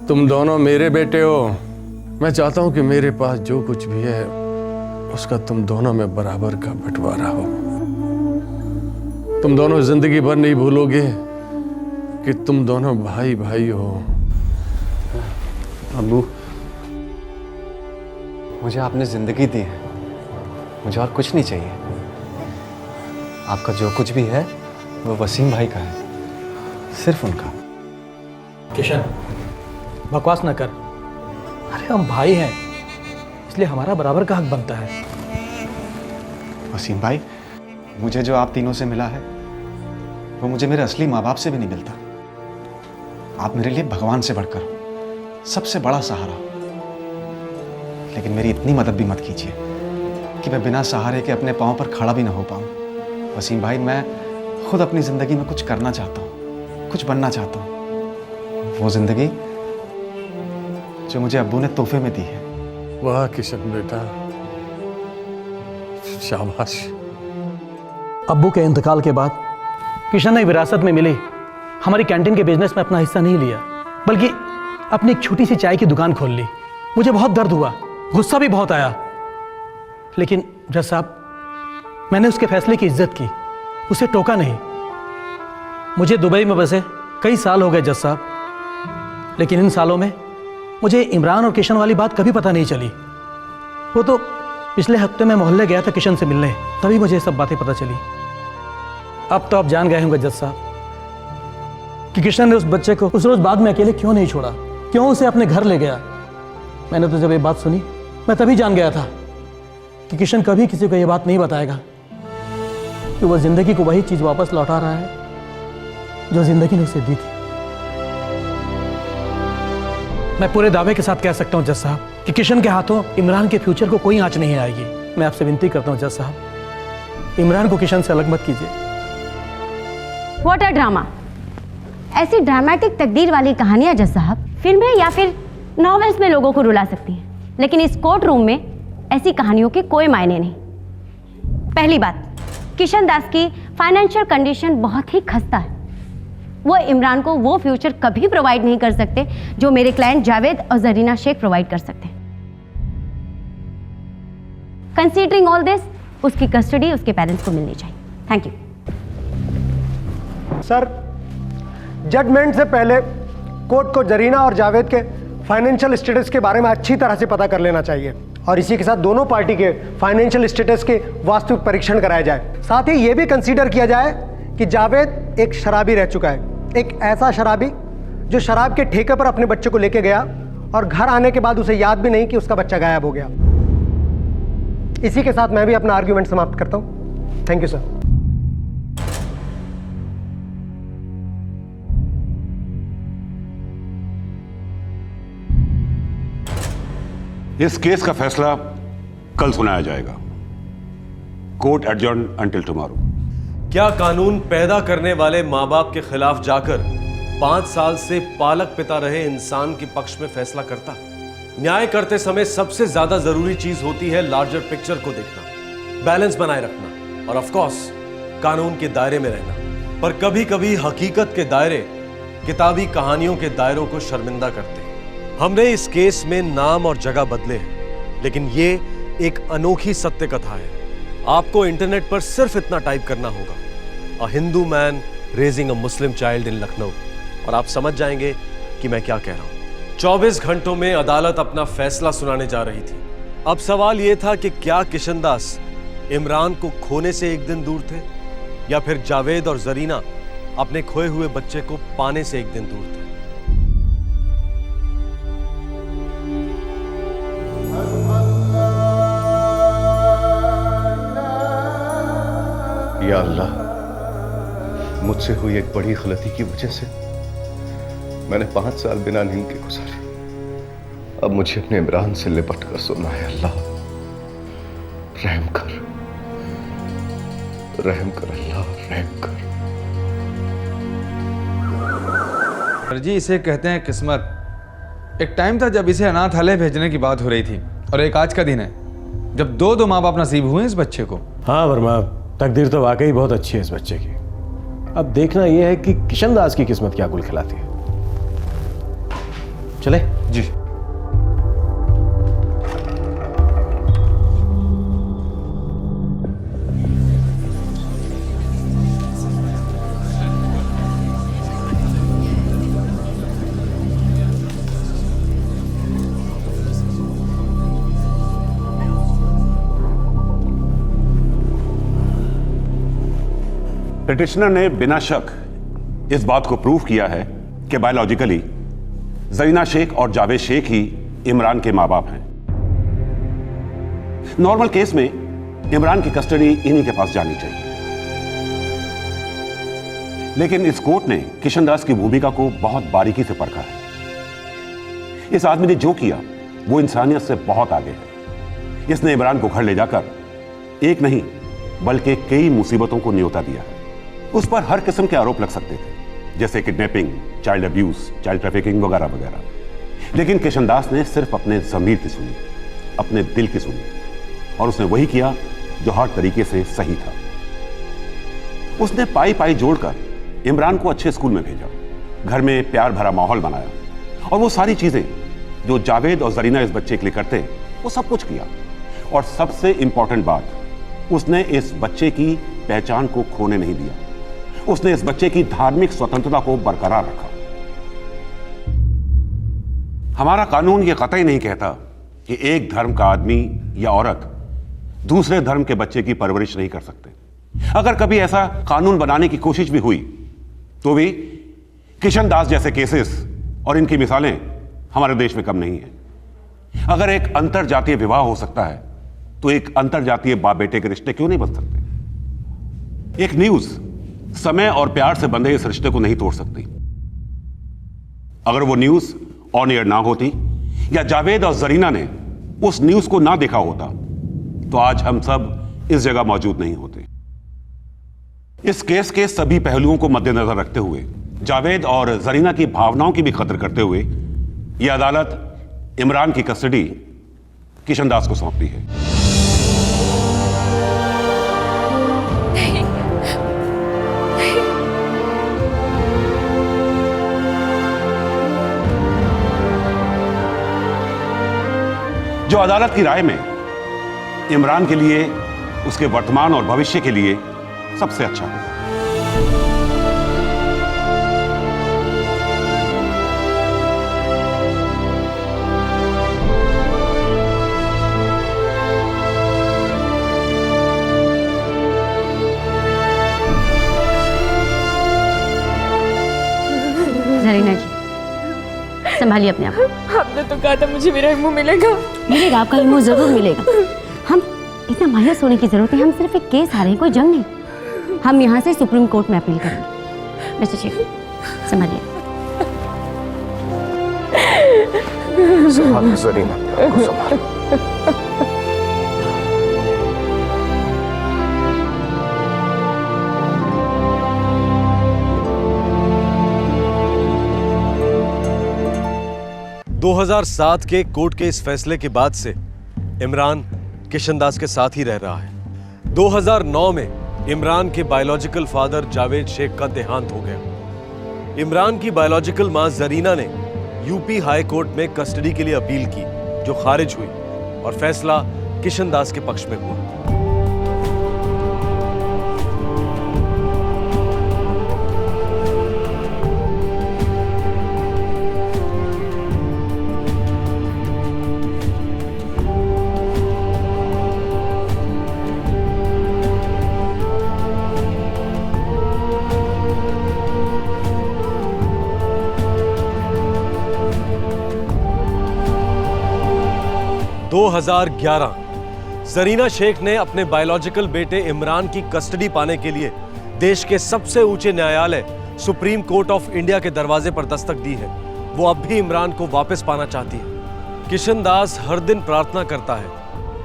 तुम दोनों मेरे बेटे हो। मैं चाहता हूं कि मेरे पास जो कुछ भी है उसका तुम दोनों में बराबर का बंटवारा हो। तुम दोनों जिंदगी भर नहीं भूलोगे कि तुम दोनों भाई भाई हो। अब्बू, मुझे आपने जिंदगी दी है, मुझे और कुछ नहीं चाहिए। आपका जो कुछ भी है वो वसीम भाई का है, सिर्फ उनका। किशन, बकवास न कर। अरे हम भाई हैं, इसलिए हमारा बराबर का हक बनता है। वसीम भाई, मुझे जो आप तीनों से मिला है वो मुझे मेरे असली माँ बाप से भी नहीं मिलता। आप मेरे लिए भगवान से बढ़कर हो, सबसे बड़ा सहारा हो। लेकिन मेरी इतनी मदद भी मत कीजिए कि मैं बिना सहारे के अपने पाँव पर खड़ा भी ना हो पाऊँ। वसीम भाई, मैं खुद अपनी ज़िंदगी में कुछ करना चाहता हूँ, कुछ बनना चाहता हूँ। वो ज़िंदगी जो मुझे अब्बू ने तोहफे में दी है। वाह किशन बेटा, शाबाश। अब्बू के इंतकाल के बाद किशन ने विरासत में मिली हमारी कैंटीन के बिजनेस में अपना हिस्सा नहीं लिया, बल्कि अपनी एक छोटी सी चाय की दुकान खोल ली। मुझे बहुत दर्द हुआ, गुस्सा भी बहुत आया, लेकिन जज साहब, मैंने उसके फैसले की इज्जत की, उसे टोका नहीं। मुझे दुबई में बसे कई साल हो गए जज साहब, लेकिन इन सालों में मुझे इमरान और किशन वाली बात कभी पता नहीं चली। वो तो पिछले हफ्ते मैं मोहल्ले गया था किशन से मिलने, तभी मुझे सब बातें पता चली। अब तो आप जान गए होंगे जज साहब कि किशन ने उस बच्चे को उस रोज बाग में अकेले क्यों नहीं छोड़ा, क्यों उसे अपने घर ले गया। मैंने तो जब ये बात सुनी, मैं तभी जान गया था कि किशन कभी किसी को ये बात नहीं बताएगा कि वह जिंदगी को वही चीज वापस लौटा रहा है जो जिंदगी ने उसे दी थी। मैं पूरे दावे के साथ कह सकता हूं जज साहब कि किशन के हाथों इमरान के फ्यूचर को कोई आंच नहीं आएगी। मैं आपसे विनती करता हूं जज साहब, इमरान को किशन से अलग मत कीजिए। What a drama! ऐसी ड्रामेटिक तकदीर वाली कहानियां जज साहब फिल्में या फिर नॉवेल्स में लोगों को रुला सकती हैं, लेकिन इस कोर्ट रूम में ऐसी कहानियों के कोई मायने नहीं। पहली बात, किशन दास की फाइनेंशियल कंडीशन बहुत ही खस्ता है। वो इमरान को वो फ्यूचर कभी प्रोवाइड नहीं कर सकते जो मेरे क्लाइंट जावेद और जरीना शेख प्रोवाइड कर सकते हैं। कंसीडरिंग ऑल दिस, उसकी कस्टडी उसके पेरेंट्स को मिलनी चाहिए। Thank you sir. जजमेंट से पहले कोर्ट को जरीना और जावेद के फाइनेंशियल स्टेटस के बारे में अच्छी तरह से पता कर लेना चाहिए, और इसी के साथ दोनों पार्टी के फाइनेंशियल स्टेटस के वास्तविक परीक्षण कराया जाए। साथ ही ये भी कंसीडर किया जाए कि जावेद एक शराबी रह चुका है, एक ऐसा शराबी जो शराब के ठेके पर अपने बच्चे को लेके गया और घर आने के बाद उसे याद भी नहीं कि उसका बच्चा गायब हो गया। इसी के साथ मैं भी अपना आर्ग्यूमेंट समाप्त करता हूं। Thank you sir. इस केस का फैसला कल सुनाया जाएगा। Court adjourn until tomorrow. क्या कानून पैदा करने वाले माँ बाप के खिलाफ जाकर 5 साल से पालक पिता रहे इंसान के पक्ष में फैसला करता? न्याय करते समय सबसे ज्यादा जरूरी चीज होती है लार्जर पिक्चर को देखना, बैलेंस बनाए रखना और ऑफ कोर्स कानून के दायरे में रहना। पर कभी कभी हकीकत के दायरे किताबी कहानियों के दायरों को शर्मिंदा करते हैं। हमने इस केस में नाम और जगह बदले हैं, लेकिन ये एक अनोखी सत्य कथा है। आपको इंटरनेट पर सिर्फ इतना टाइप करना होगा, a Hindu man raising a Muslim child in Lucknow, और आप समझ जाएंगे कि मैं क्या कह रहा हूं। 24 घंटों में अदालत अपना फैसला सुनाने जा रही थी। अब सवाल यह था कि क्या किशन दास इमरान को खोने से एक दिन दूर थे, या फिर जावेद और जरीना अपने खोए हुए बच्चे को पाने से एक दिन दूर थे। या अल्लाह, मुझसे हुई एक बड़ी गलती की वजह से मैंने 5 साल बिना नींद के गुजारे। अब मुझे अपने इमरान से लिपट कर सोना है। अल्लाह रहम कर, रहम कर, अल्लाह रहम कर। सर जी, इसे कहते हैं किस्मत। एक टाइम था जब इसे अनाथालय भेजने की बात हो रही थी, और एक आज का दिन है जब दो माँ बाप नसीब हुए इस बच्चे को। हाँ वर्मा, तकदीर तो वाकई बहुत अच्छी है इस बच्चे की। अब देखना यह है कि किशन दास की किस्मत क्या गुल खिलाती है। चले जी। पिटिशनर ने बिना शक इस बात को प्रूव किया है कि बायोलॉजिकली जरीना शेख और जावेद शेख ही इमरान के माँ बाप हैं। नॉर्मल केस में इमरान की कस्टडी इन्हीं के पास जानी चाहिए, लेकिन इस कोर्ट ने किशनदास की भूमिका को बहुत बारीकी से परखा है। इस आदमी ने जो किया वो इंसानियत से बहुत आगे है। इसने इमरान को घर ले जाकर एक नहीं बल्कि कई मुसीबतों को न्योता दिया है। उस पर हर किस्म के आरोप लग सकते थे, जैसे kidnapping, child abuse, child trafficking वगैरह वगैरह। लेकिन किशनदास ने सिर्फ अपने ज़मीर की सुनी, अपने दिल की सुनी, और उसने वही किया जो हर तरीके से सही था। उसने पाई पाई जोड़कर इमरान को अच्छे स्कूल में भेजा, घर में प्यार भरा माहौल बनाया, और वो सारी चीजें जो जावेद और जरीना इस बच्चे के लिए करते वो सब कुछ किया। और सबसे इंपॉर्टेंट बात, उसने इस बच्चे की पहचान को खोने नहीं दिया। उसने इस बच्चे की धार्मिक स्वतंत्रता को बरकरार रखा। हमारा कानून यह कतई नहीं कहता कि एक धर्म का आदमी या औरत दूसरे धर्म के बच्चे की परवरिश नहीं कर सकते। अगर कभी ऐसा कानून बनाने की कोशिश भी हुई तो भी किशनदास जैसे केसेस और इनकी मिसालें हमारे देश में कम नहीं है। अगर एक अंतरजातीय विवाह हो सकता है तो एक अंतरजातीय बाप बेटे के रिश्ते क्यों नहीं बन सकते? एक न्यूज समय और प्यार से बंधे इस रिश्ते को नहीं तोड़ सकती। अगर वो न्यूज ऑन एयर ना होती या जावेद और जरीना ने उस न्यूज को ना देखा होता तो आज हम सब इस जगह मौजूद नहीं होते। इस केस के सभी पहलुओं को मद्देनजर रखते हुए, जावेद और जरीना की भावनाओं की भी कदर करते हुए, यह अदालत इमरान की कस्टडी किशनदास को सौंपती है। जो अदालत की राय में इमरान के लिए, उसके वर्तमान और भविष्य के लिए सबसे अच्छा है। जरीना जी, संभालिए अपने आप। आपने तो कहा था मुझे मेरा इम्मू मिलेगा। मिलेगा, आपका इम्मू जरूर मिलेगा। हम इतना मायूस होने की जरूरत है, हम सिर्फ एक केस हारे हैं, कोई जंग नहीं। हम यहाँ से सुप्रीम कोर्ट में अपील करेंगे। मिस्टर शेख, संभालिए। संभाल जरीना, संभाल। 2007 के कोर्ट के इस फैसले के बाद से इमरान किशनदास के साथ ही रह रहा है। 2009 में इमरान के बायोलॉजिकल फादर जावेद शेख का देहांत हो गया। इमरान की बायोलॉजिकल मां जरीना ने यूपी हाई कोर्ट में कस्टडी के लिए अपील की, जो खारिज हुई और फैसला किशनदास के पक्ष में हुआ। दो 2011 जरीना शेख ने अपने बायोलॉजिकल बेटे इमरान की कस्टडी पाने के लिए देश के सबसे ऊंचे न्यायालय सुप्रीम कोर्ट ऑफ इंडिया के दरवाजे पर दस्तक दी है। वो अब भी इमरान को वापस पाना चाहती है। किशनदास हर दिन प्रार्थना करता है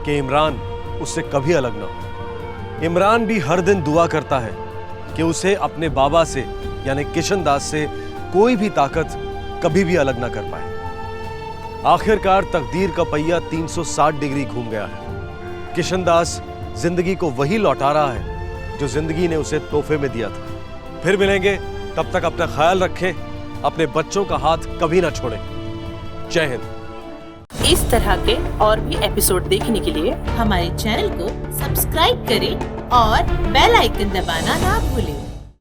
कि इमरान उससे कभी अलग ना हो। इमरान भी हर दिन दुआ करता है कि उसे अपने बाबा से यानी किशनदास से कोई भी ताकत कभी भी अलग ना कर पाए। आखिरकार तकदीर का पहिया 360 डिग्री घूम गया है। किशनदास जिंदगी को वही लौटा रहा है जो जिंदगी ने उसे तोहफे में दिया था। फिर मिलेंगे, तब तक अपना ख्याल रखें, अपने बच्चों का हाथ कभी ना छोड़ें। जय हिंद। इस तरह के और भी एपिसोड देखने के लिए हमारे चैनल को सब्सक्राइब करें और बेल आइकन दबाना ना भूलें।